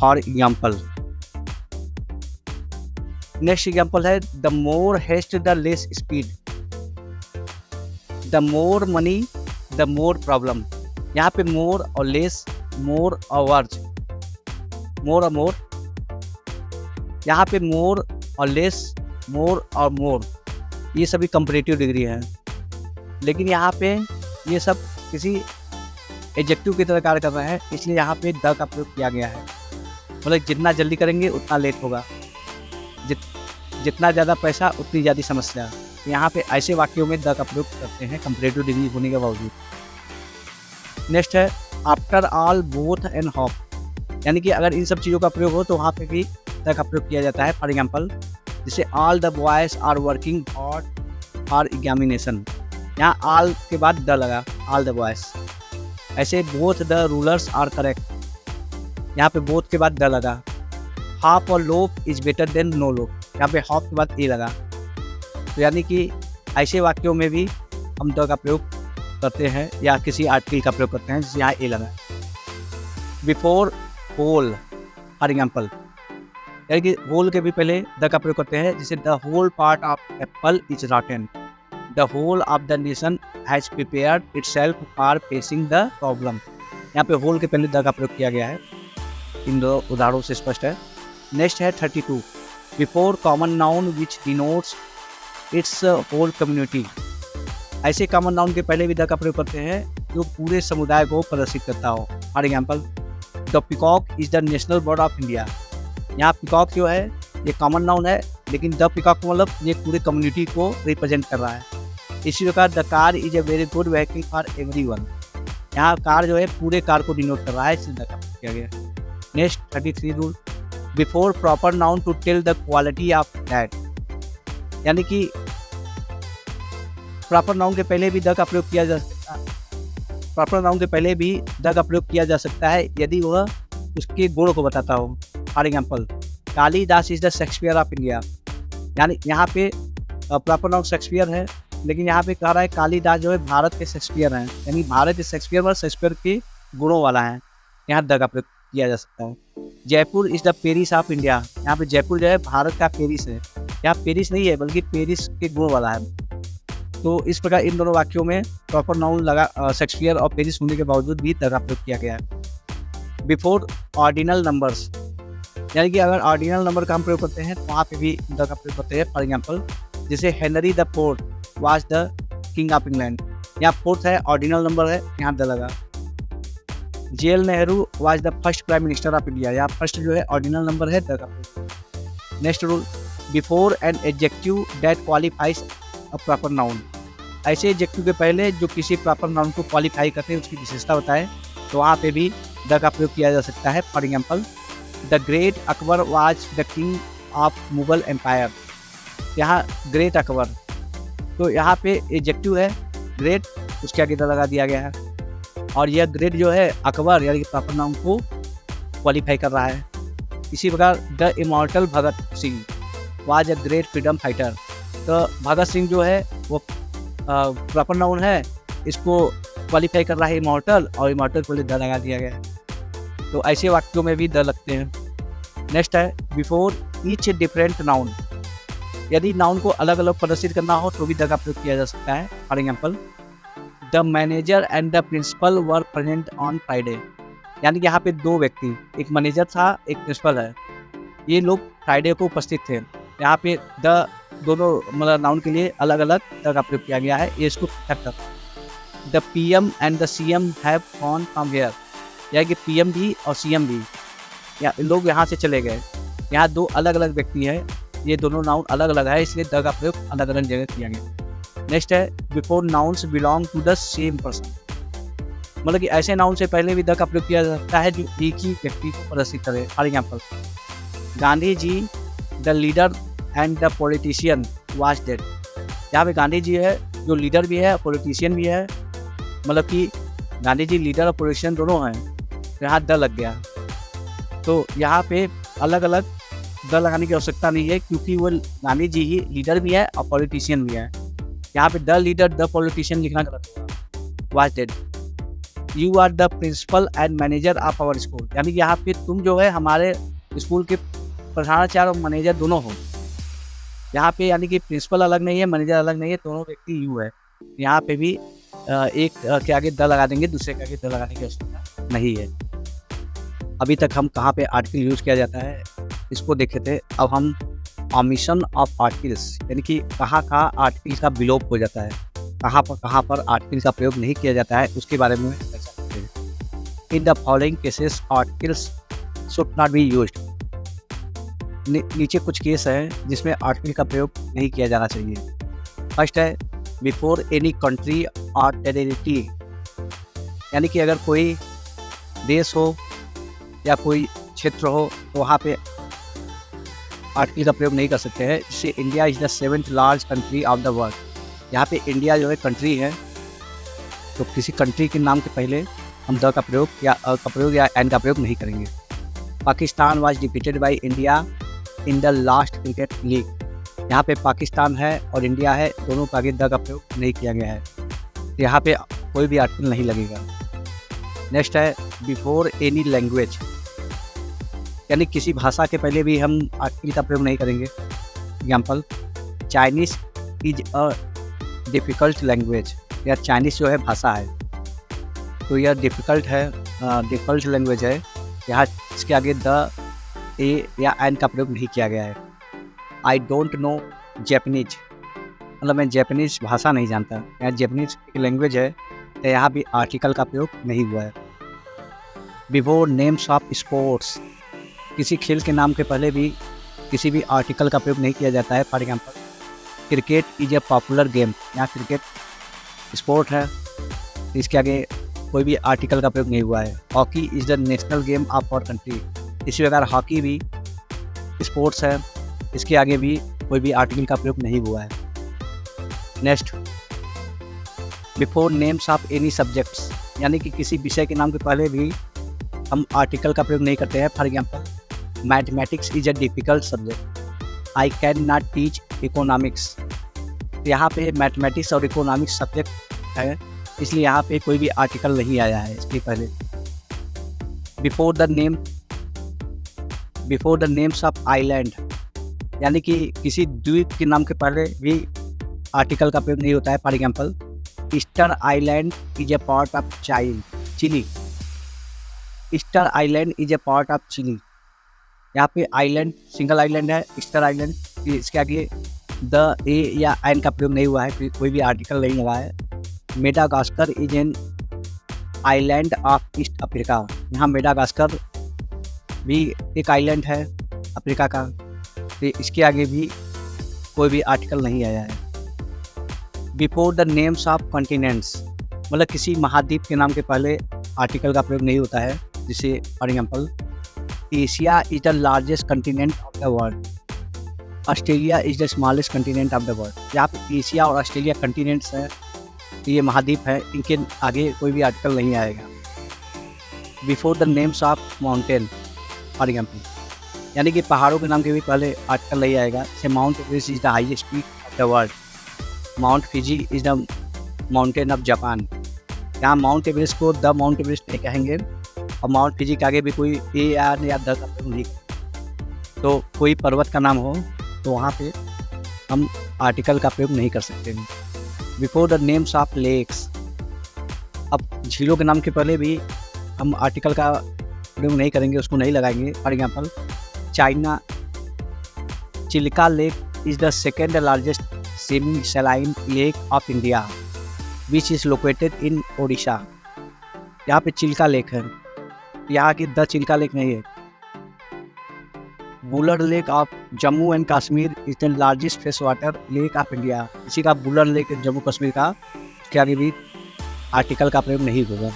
फॉर एग्जाम्पल, नेक्स्ट एग्जाम्पल है the more haste the less speed, the more money the more problem, यहाँ पे मोर और लेस, मोर और वर्ज, मोर और मोर, यहाँ पे मोर और लेस, मोर और मोर, ये सभी कंपैरेटिव डिग्री है, लेकिन यहाँ पे ये सब किसी एडजेक्टिव की तरह कार्य कर रहा है इसलिए यहाँ पे द का प्रयोग किया गया है, मतलब जितना जल्दी करेंगे उतना लेट होगा। जितना ज़्यादा पैसा उतनी ज़्यादा समस्या। यहाँ पे ऐसे वाक्यों में द का प्रयोग करते हैं कंपैरेटिव डिग्री होने के बावजूद। नेक्स्ट है after all both and hop, यानी कि अगर इन सब चीज़ों का प्रयोग हो तो वहाँ पे भी द का प्रयोग किया जाता है। फॉर एग्जाम्पल जैसे all the boys are working hard for examination, यहाँ ऑल के बाद द लगा, ऑल द बॉयज। ऐसे both the rulers are correct, यहाँ पे बोथ के बाद द लगा। हाफ और लोप इज बेटर देन नो लोप, यहाँ पे हाफ के बाद ए लगा। तो यानी कि ऐसे वाक्यों में भी हम द का प्रयोग करते हैं या किसी आर्टिकल का प्रयोग करते हैं जिसे यहाँ ए लगा। बिफोर होल फॉर एग्जाम्पल, यानी कि होल के भी पहले द का प्रयोग करते हैं, जैसे the whole part of apple is rotten, the whole of the nation has prepared itself for facing the problem. यहाँ पे होल के पहले द का प्रयोग किया गया है, इन दो उदाहरणों से स्पष्ट है। नेक्स्ट है 32 before common noun which denotes its whole community, ऐसे कॉमन नाउन के पहले भी द का प्रयोग करते हैं जो पूरे समुदाय को प्रदर्शित करता हो। For example the peacock is the national bird of India, यहाँ पिकॉक जो है ये कॉमन नाउन है, लेकिन द पिकॉक मतलब ये पूरे कम्युनिटी को रिप्रेजेंट कर रहा है। इसी प्रकार the car is a very good vehicle for everyone, यहाँ कार जो है पूरे कार को डिनोट कर रहा है, इसलिए द का प्रयोग किया गया। Next 33 rule before proper noun to tell the quality of that, यानी कि प्रॉपर नाउन के पहले भी द का प्रयोग किया जा सकता है, प्रॉपर नाउन के पहले भी द का प्रयोग किया जा सकता है यदि वह उसके गुण को बताता हो। For example Kalidas is the Shakespeare of India, यानी यहाँ पे प्रॉपर नाउन शेक्सपियर है, लेकिन यहाँ पे कह रहा है कालिदास जो है भारत के शेक्सपियर हैं, यानी भारत के शेक्सपियर पर शेक्सपियर के गुणों वाला है, यहाँ द का प्रयोग किया जा सकता है। Jaipur is the Paris of India, यहाँ पे जयपुर जो है भारत का पेरिस है, यहाँ पेरिस नहीं है बल्कि पेरिस के गुण वाला है। तो इस प्रकार इन दोनों वाक्यों में प्रॉपर नाउन लगा शेक्सपियर और पेरिस होने के बावजूद भी द का प्रयोग किया गया है। बिफोर ऑर्डिनल नंबर्स, यानी कि अगर ऑर्डिनल नंबर का हम प्रयोग करते हैं तो वहाँ पे भी द का प्रयोग करते हैं। फॉर एग्जाम्पल जैसे Henry the fourth was the king of England, यहाँ फोर्थ है ऑर्डिनल नंबर है, यहाँ द लगा। JL Nehru was the first prime minister of India, यहाँ फर्स्ट जो है ऑर्डिनल नंबर है, द का प्रयोग। Next rule before an adjective that qualifies a proper noun, ऐसे एडजेक्टिव के पहले जो किसी प्रॉपर नाउन को क्वालिफाई करते हैं उसकी विशेषता बताए तो वहाँ पे भी द का प्रयोग किया जा सकता है। For example the great Akbar was the king of Mughal empire, यहाँ ग्रेट अकबर, तो यहाँ पे एडजेक्टिव है ग्रेट, उसके आगे द लगा दिया गया है, और यह ग्रेट जो है अकबर यानी कि प्रॉपर नाउन को क्वालिफाई कर रहा है। इसी प्रकार the immortal Bhagat Singh was a great freedom fighter, तो भगत सिंह जो है वो प्रॉपर नाउन है, इसको क्वालिफाई कर रहा है इमॉर्टल, और इमॉर्टल को द लगा दिया गया है। तो ऐसे वाक्यों में भी द लगते हैं। नेक्स्ट है बिफोर ईच डिफरेंट नाउन, यदि नाउन को अलग अलग प्रदर्शित करना हो तो भी द का प्रयोग किया जा सकता है। For example the manager and the principal were present on Friday, यानी कि यहाँ पे दो व्यक्ति, एक मैनेजर था एक प्रिंसिपल है, ये लोग फ्राइडे को उपस्थित थे। यहाँ पे द दोनों मतलब नाउन के लिए अलग अलग द का प्रयोग किया गया है, ये इसको पृथक करता है। The PM and the CM have gone from here, यानी कि पीएम भी और सीएम भी या लोग यहाँ से चले गए, यहाँ दो अलग अलग व्यक्ति हैं, ये दोनों नाउन अलग अलग है, इसलिए द का प्रयोग अलग अलग जगह किया गया। नेक्स्ट है before nouns belong to the same person, मतलब कि ऐसे नाउन से पहले भी द का प्रयोग किया जा सकता है जो एक ही व्यक्ति को प्रदर्शित करे। For example Gandhi ji the leader and the politician was dead, यहाँ पे गांधी जी है जो लीडर भी है पॉलिटिशियन भी है, मतलब कि गांधी जी लीडर और पॉलिटिशियन दोनों हैं, तो यहाँ द लग गया। तो यहाँ पे अलग अलग द लगाने की आवश्यकता नहीं है क्योंकि वो गांधी जी ही लीडर भी है और पॉलिटिशियन भी है। यहाँ पे द लीडर द पॉलिटिशियन लिखना गलत होगा। Was dead you are the principal and manager of our school, यानी कि यहाँ पे तुम जो है हमारे स्कूल के प्रधानाचार्य और मैनेजर दोनों हो। यहाँ पे यानी कि प्रिंसिपल अलग नहीं है मैनेजर अलग नहीं है, दोनों व्यक्ति यू है। यहाँ पे भी एक के आगे द लगा देंगे, दूसरे के आगे द लगाने की आवश्यकता नहीं है। अभी तक हम कहाँ पे आर्टिकल यूज किया जाता है इसको देखे थे। अब हम ओमिशन ऑफ आर्टिकल्स, यानी कि कहाँ आर्टिकल का विलोप हो जाता है, कहाँ पर आर्टिकल का प्रयोग नहीं किया जाता है, उसके बारे में चर्चा करते हैं। In the following cases articles should not be used, नीचे कुछ केस हैं जिसमें आर्टिकल का प्रयोग नहीं किया जाना चाहिए। फर्स्ट है बिफोर एनी कंट्री और टेरिटरी, यानी कि अगर कोई देश हो या कोई क्षेत्र हो तो वहाँ पे आर्टिकल का प्रयोग नहीं कर सकते हैं। जैसे India is the 7th large country of the world, यहाँ पे इंडिया जो है कंट्री है, तो किसी कंट्री के नाम के पहले हम द का प्रयोग या अ का प्रयोग या एन का प्रयोग नहीं करेंगे। Pakistan was defeated by India in the last cricket league, यहाँ पे पाकिस्तान है और इंडिया है, दोनों का आगे द का प्रयोग नहीं किया गया है, यहाँ पे कोई भी आर्टिकल नहीं लगेगा। नेक्स्ट है बिफोर एनी लैंग्वेज, यानी किसी भाषा के पहले भी हम आर्टिकल का प्रयोग नहीं करेंगे। Example, Chinese is a difficult language, या चाइनीज़ जो है भाषा है तो यह डिफ़िकल्ट है, डिफ़िकल्ट लैंग्वेज है, यहाँ इसके आगे द ए या एन का प्रयोग नहीं किया गया है। आई डोंट नो जैपनीज, मतलब मैं जैपनीज़ भाषा नहीं जानता, यहाँ जैपनीज़ एक लैंग्वेज है तो यहाँ भी आर्टिकल का प्रयोग नहीं हुआ है। बिफोर नेम्स ऑफ स्पोर्ट्स, किसी खेल के नाम के पहले भी किसी भी आर्टिकल का प्रयोग नहीं किया जाता है। For example, cricket is a popular game, यहाँ क्रिकेट स्पोर्ट है, इसके आगे कोई भी आर्टिकल का प्रयोग नहीं हुआ है। Hockey is the national game of our country, इसी प्रकार हॉकी भी स्पोर्ट्स है, इसके आगे भी कोई भी आर्टिकल का प्रयोग नहीं हुआ है। Next, before names of any subjects, यानी कि किसी विषय के नाम के पहले भी हम आर्टिकल का प्रयोग नहीं करते हैं। For example, mathematics is a difficult subject, I can not teach economics, यहाँ पे मैथमेटिक्स और इकोनॉमिक्स सब्जेक्ट है, इसलिए यहाँ पे कोई भी आर्टिकल नहीं आया है इसके पहले। Before the names of island, यानी कि किसी द्वीप के नाम के पहले भी आर्टिकल का प्रयोग नहीं होता है। For example, Easter island is a part of Chile, Easter island is a part of Chile, यहाँ पे आइलैंड सिंगल आइलैंड है, ईस्टर आइलैंड, इसके आगे द ए या एन का प्रयोग नहीं हुआ है, कोई भी आर्टिकल नहीं हुआ है। Madagascar is an island of east Africa, यहाँ मेडागास्कर भी एक आइलैंड है अफ्रीका का, तो इसके आगे भी कोई भी आर्टिकल नहीं आया है। Before the names of continents, मतलब किसी महाद्वीप के नाम के पहले आर्टिकल का प्रयोग नहीं होता है। जैसे for example, Asia is the largest continent of the world, Australia is the smallest continent of the world, यहाँ पे एशिया और ऑस्ट्रेलिया कंटिनेंट्स हैं, ये महाद्वीप है, इनके आगे कोई भी आर्टिकल नहीं आएगा। Before the names of mountain, for example, यानी कि पहाड़ों के नाम के भी पहले आर्टिकल नहीं आएगा। जैसे mount Everest is the highest peak of the world, mount Fiji is the mountain of Japan, यहाँ माउंट एवरेस्ट को द माउंट एवरेस्ट नहीं कहेंगे, और माउंट फिजी के आगे भी कोई ए या द का प्रयोग नहीं। तो कोई पर्वत का नाम हो तो वहाँ पे हम आर्टिकल का प्रयोग नहीं कर सकते हैं। Before the names of lakes, अब झीलों के नाम के पहले भी हम आर्टिकल का प्रयोग नहीं करेंगे, उसको नहीं लगाएंगे। For example, China Chilka lake is the second largest semi saline lake of India which is located in Odisha, यहाँ पे चिल्का लेक है, यहाँ की द चिल्का लेक नहीं है। Wular lake of Jammu and Kashmir is the largest fresh water lake of India, इसी का बुलर लेक जम्मू कश्मीर का, इसके आगे भी आर्टिकल का प्रयोग नहीं होगा।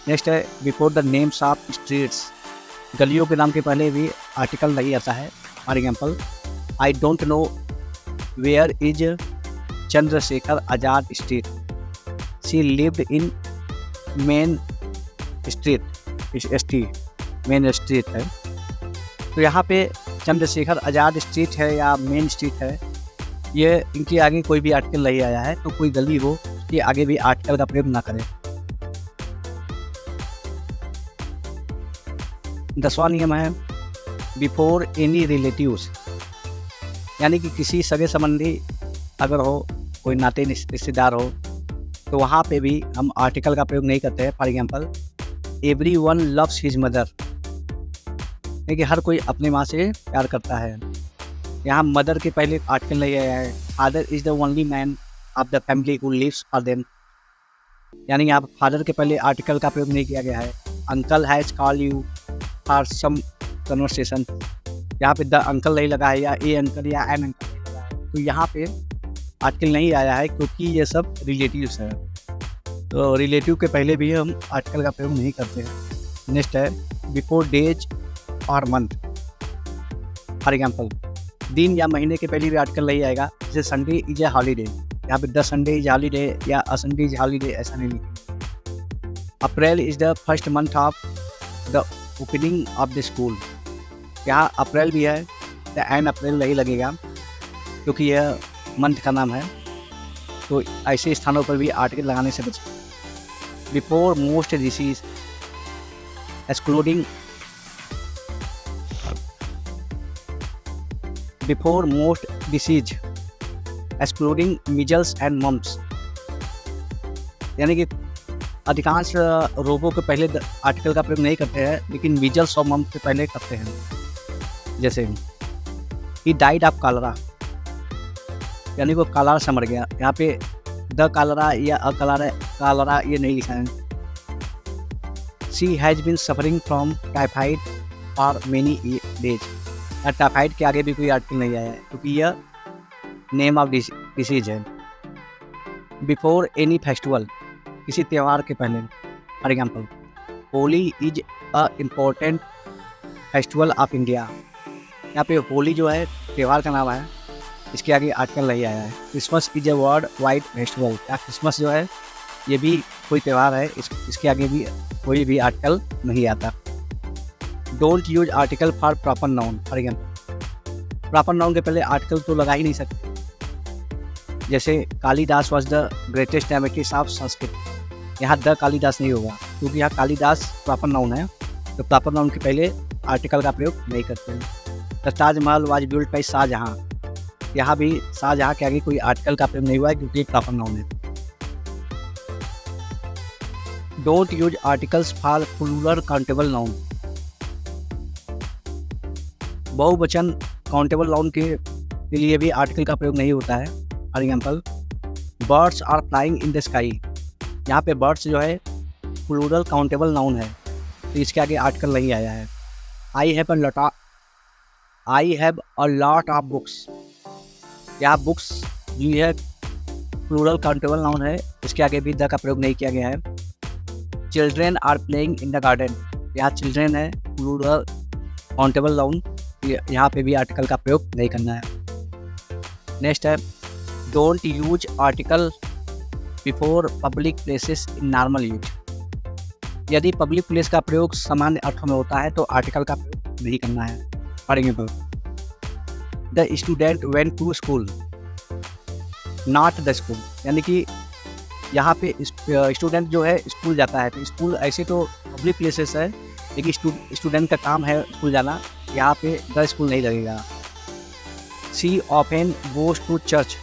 नेक्स्ट है before the names of streets, गलियों के नाम के पहले भी आर्टिकल नहीं आता है। For example, I don't know where is Chandrashekhar Azad street, she lived in main street, main street है, तो यहाँ पे चंद्रशेखर आज़ाद स्ट्रीट है या मेन स्ट्रीट है, ये इनके आगे कोई भी आर्टिकल नहीं आया है, तो कोई गली हो उसके आगे भी आर्टिकल का प्रयोग ना करें। 10वां नियम है बिफोर एनी रिलेटिव्स, यानी कि किसी सगे संबंधी अगर हो, कोई नाते रिश्तेदार हो, तो वहाँ पे भी हम आर्टिकल का प्रयोग नहीं करते हैं। For example, every one loves his mother, यानी कि हर कोई अपनी माँ से प्यार करता है, यहाँ मदर के पहले आर्टिकल नहीं आया है। Father is the only man of the family who lives for them, यानी यहाँ फादर के पहले आर्टिकल का प्रयोग नहीं किया गया है। Uncle has call you for some conversation, यहाँ पे द अंकल नहीं लगा है या ए अंकल या एन अंकल नहीं लगा है, तो यहाँ पे आर्टिकल नहीं आया है क्योंकि ये सब रिलेटिव्स है। तो रिलेटिव के पहले भी हम आर्टिकल का प्रयोग नहीं करते हैं। नेक्स्ट है बिफोर डेज और मंथ। फॉर एग्जाम्पल दिन या महीने के पहले भी आर्टिकल नहीं आएगा, जैसे संडे इज ए हॉलीडे, यहाँ पे द संडे इज हॉलीडे या अ संडे इज हॉलीडे ऐसा नहीं लिखेंगे। April is the first month of the opening of the school, यहाँ अप्रैल भी है तो एन अप्रैल नहीं लगेगा क्योंकि यह मंथ का नाम है। तो ऐसे स्थानों पर भी आर्टिकल लगाने से बचें। Before most disease excluding before most disease excluding measles and mumps, यानी कि अधिकांश रोगों के पहले आर्टिकल का प्रयोग नहीं करते हैं, लेकिन मीजल्स और मम्प्स के पहले करते हैं। जैसे ही डाइड ऑफ कालरा, यानी वो कालरा से मर गया, यहाँ पे द कालरा या अ कालरा ये नहीं लिखा है। She has been suffering from typhoid for many days, typhoid के आगे भी कोई आर्टिकल नहीं आया है क्योंकि यह नेम ऑफ डिसीज है। बिफोर एनी फेस्टिवल, किसी त्यौहार के पहले। For example Holi is a important festival of India, यहाँ पे होली जो है त्यौहार का नाम है, इसके आगे आर्टिकल नहीं आया है। Christmas is a world wide festival, या क्रिसमस जो है ये भी कोई त्यौहार है, इसके आगे भी कोई भी आर्टिकल नहीं आता। Don't use article for proper noun. For example proper noun के पहले आर्टिकल तो लगा ही नहीं सकते, जैसे Kalidas was the greatest dramatist of Sanskrit, यहाँ द कालिदास नहीं होगा क्योंकि यहाँ कालिदास प्रॉपर नाउन है, तो प्रॉपर नाउन के पहले आर्टिकल का प्रयोग नहीं करते हैं। The Taj Mahal was built by Shah Jahan, यहाँ भी शाहजहां के आगे कोई आर्टिकल का प्रयोग नहीं हुआ है क्योंकि प्रॉपर नाउन है। Don't use articles for plural countable noun, बहुवचन काउंटेबल नाउन के लिए भी आर्टिकल का प्रयोग नहीं होता है। For example birds are flying in the sky, यहाँ पे बर्ड्स जो है प्लूरल काउंटेबल नाउन है, तो इसके आगे आर्टिकल नहीं आया है। I have a lot of books, यहाँ बुक्स जो है प्लूरल काउंटेबल नाउन है, इसके आगे भी द का प्रयोग नहीं किया गया है। Children are playing in the garden, यहाँ चिल्ड्रेन है प्लूरल काउंटेबल नाउन, यहाँ पे भी आर्टिकल का प्रयोग नहीं करना है। नेक्स्ट है don't use article before public places in normal use, यदि पब्लिक प्लेस का प्रयोग सामान्य अर्थों में होता है तो आर्टिकल का प्रयोग नहीं करना है। For example the student went to school not the school, यानी कि यहाँ पे स्टूडेंट जो है स्कूल जाता है, तो स्कूल ऐसे तो पब्लिक प्लेसेस है, लेकिन स्टूडेंट का काम है स्कूल जाना, यहाँ पे द स्कूल नहीं लगेगा। सी ऑफन गोज टू चर्च,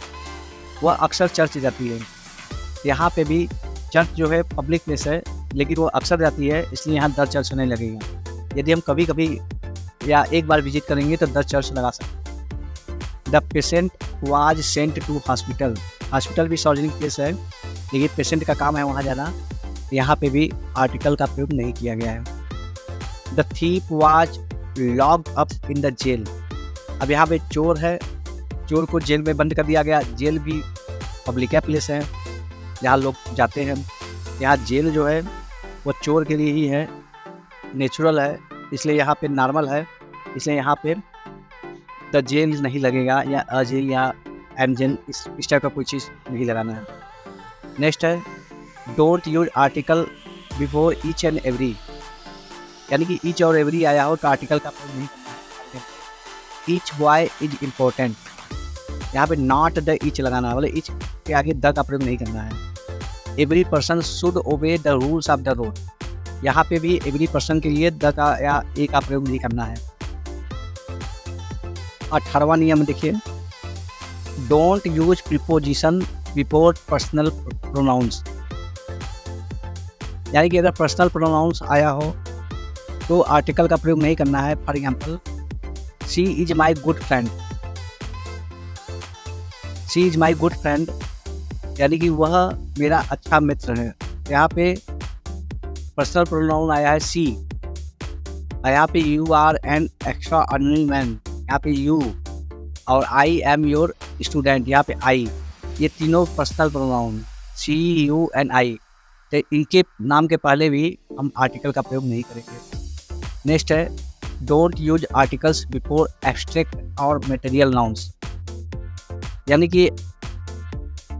वह अक्सर चर्च जाती है, यहाँ पे भी चर्च जो है पब्लिक प्लेस है लेकिन वो अक्सर जाती है, इसलिए यहाँ द चर्च नहीं लगेगा। यदि हम कभी कभी या एक बार विजिट करेंगे तो द चर्च लगा सकते हैं। The patient was sent to hospital, hospital भी सार्वजनिक प्लेस है लेकिन पेशेंट का काम है वहाँ जाना, यहाँ पे भी आर्टिकल का प्रयोग नहीं किया गया है। The thief was locked up in the jail, अब यहाँ पे चोर है, चोर को जेल में बंद कर दिया गया, जेल भी पब्लिक प्लेस है जहाँ लोग जाते हैं, यहाँ जेल जो है वो चोर के लिए ही है, नेचुरल है, इसलिए यहाँ पे नॉर्मल है, इसलिए यहाँ पे द जेल नहीं लगेगा या अ जेल या एम जेल इस टाइप का कोई चीज़ नहीं लगाना है। नेक्स्ट है don't use article before each and every, यानी कि ईच और एवरी आया हो तो आर्टिकल का प्रयोग नहीं करना है। ईच बॉय इज इम्पोर्टेंट, यहाँ पे नॉट द ईच लगाना है, मतलब ईच के आगे द का प्रयोग नहीं करना है। Every person should obey the rules of the road, यहाँ पे भी एवरी पर्सन के लिए द का या ए का प्रयोग नहीं करना है। 18वां नियम देखिए, don't use preposition before personal pronouns, यानी कि अगर पर्सनल प्रोनाउंस आया हो तो आर्टिकल का प्रयोग नहीं करना है। For example she is my good friend, she is my good friend यानी कि वह मेरा अच्छा मित्र है, यहाँ पे पर्सनल प्रोनाउन आया है सी, यहाँ पे you are an extraordinary man, यहाँ पे यू, और आई एम योर स्टूडेंट, यहाँ पे आई, ये तीनों personal pronoun, see you and I, तो इनके नाम के पहले भी हम आर्टिकल का प्रयोग नहीं करेंगे। नेक्स्ट है don't use articles before abstract और मटेरियल नाउन्स, यानी कि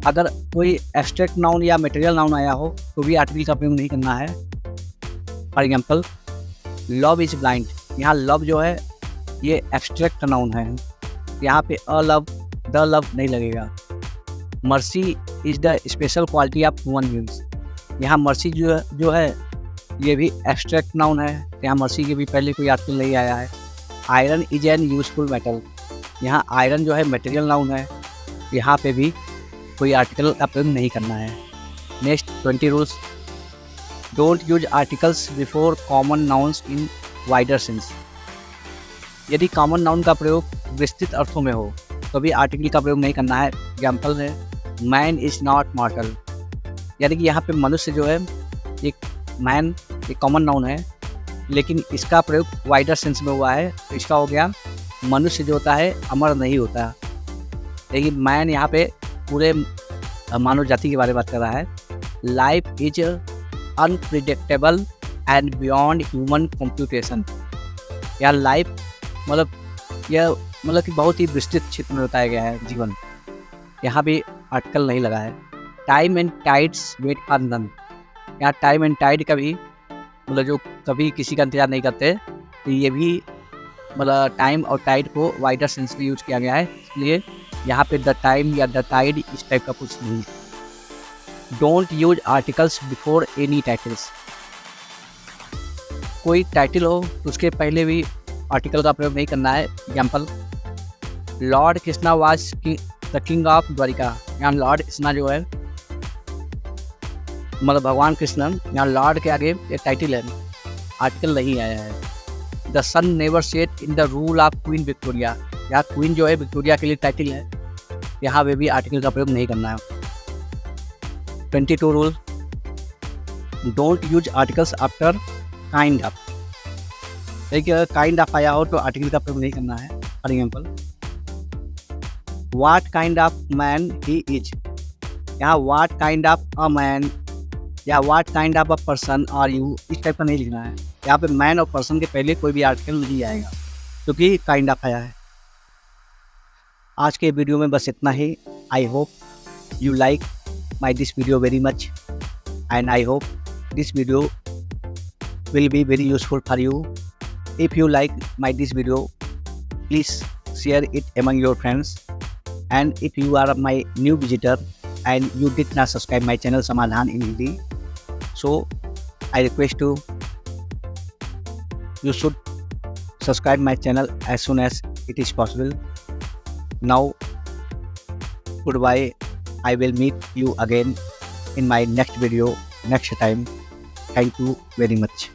अगर कोई एब्स्ट्रैक्ट नाउन या मटेरियल नाउन आया हो तो भी आर्टिकल का प्रयोग नहीं करना है। For example love is blind, यहाँ लव जो है ये एब्स्ट्रैक्ट नाउन है, यहाँ पे अ लव द लव नहीं लगेगा। Mercy is the special quality of human beings, यहाँ मर्सी जो है ये भी एब्स्ट्रैक्ट नाउन है, यहाँ मर्सी के भी पहले कोई आर्टिकल नहीं आया है। Iron is an useful metal, यहाँ आयरन जो है मटेरियल नाउन है, यहाँ पे भी कोई आर्टिकल का प्रयोग नहीं करना है। Next 20 rules, don't use articles before common nouns in wider sense, यदि कॉमन नाउन का प्रयोग विस्तृत अर्थों में हो तो भी आर्टिकल का प्रयोग नहीं करना है। एग्जाम्पल है मैन इज नॉट मॉर्टल, यानी कि यहाँ पे मनुष्य जो है एक मैन एक कॉमन नाउन है, लेकिन इसका प्रयोग वाइडर सेंस में हुआ है, तो इसका हो गया मनुष्य जो होता है अमर नहीं होता, लेकिन मैन यहाँ पे पूरे मानव जाति के बारे में बात कर रहा है। Life is unpredictable and beyond human computation, या लाइफ मतलब कि बहुत ही विस्तृत क्षेत्र में बताया गया है जीवन, यहाँ भी आर्टिकल नहीं लगा है। Time and tides wait for none, यहाँ टाइम एंड टाइड का भी जो कभी किसी का इंतजार नहीं करते, तो ये भी टाइम और टाइड को वाइडर सेंस में यूज किया गया है, इसलिए यहाँ पे द टाइम या द टाइड इस टाइप का कुछ नहीं। Don't use articles before any titles, कोई टाइटल हो तो उसके पहले भी आर्टिकल का प्रयोग नहीं करना है। Example lord Krishna was the king of Dwarka, यहाँ लॉर्ड कृष्णा जो है भगवान कृष्ण, यहाँ लॉर्ड के आगे एक टाइटल है, आर्टिकल नहीं आया है। The sun never set in the rule of queen Victoria, यहाँ क्वीन जो है विक्टोरिया के लिए टाइटल है, यहाँ पे भी आर्टिकल का प्रयोग नहीं करना है। 22 rule, don't use articles after kind of, देखिए काइंड ऑफ आया हो तो आर्टिकल का प्रयोग नहीं करना है। For example what kind of man he is, यहाँ what kind of a man या what kind of a person are you, इस टाइप का नहीं लिखना है, यहाँ पे मैन और पर्सन के पहले कोई भी आर्टिकल नहीं आएगा क्योंकि काइंड ऑफ आया है। आज के वीडियो में बस इतना ही। I hope you like my this video very much and I hope this video will be very useful for you. If you like this video, please share it among your friends, and if you are my new visitor and you did not subscribe my channel Samadhan in Hindi, so I request you should subscribe my channel as soon as it is possible. Now goodbye, I will meet you again in my next video next time. Thank you very much.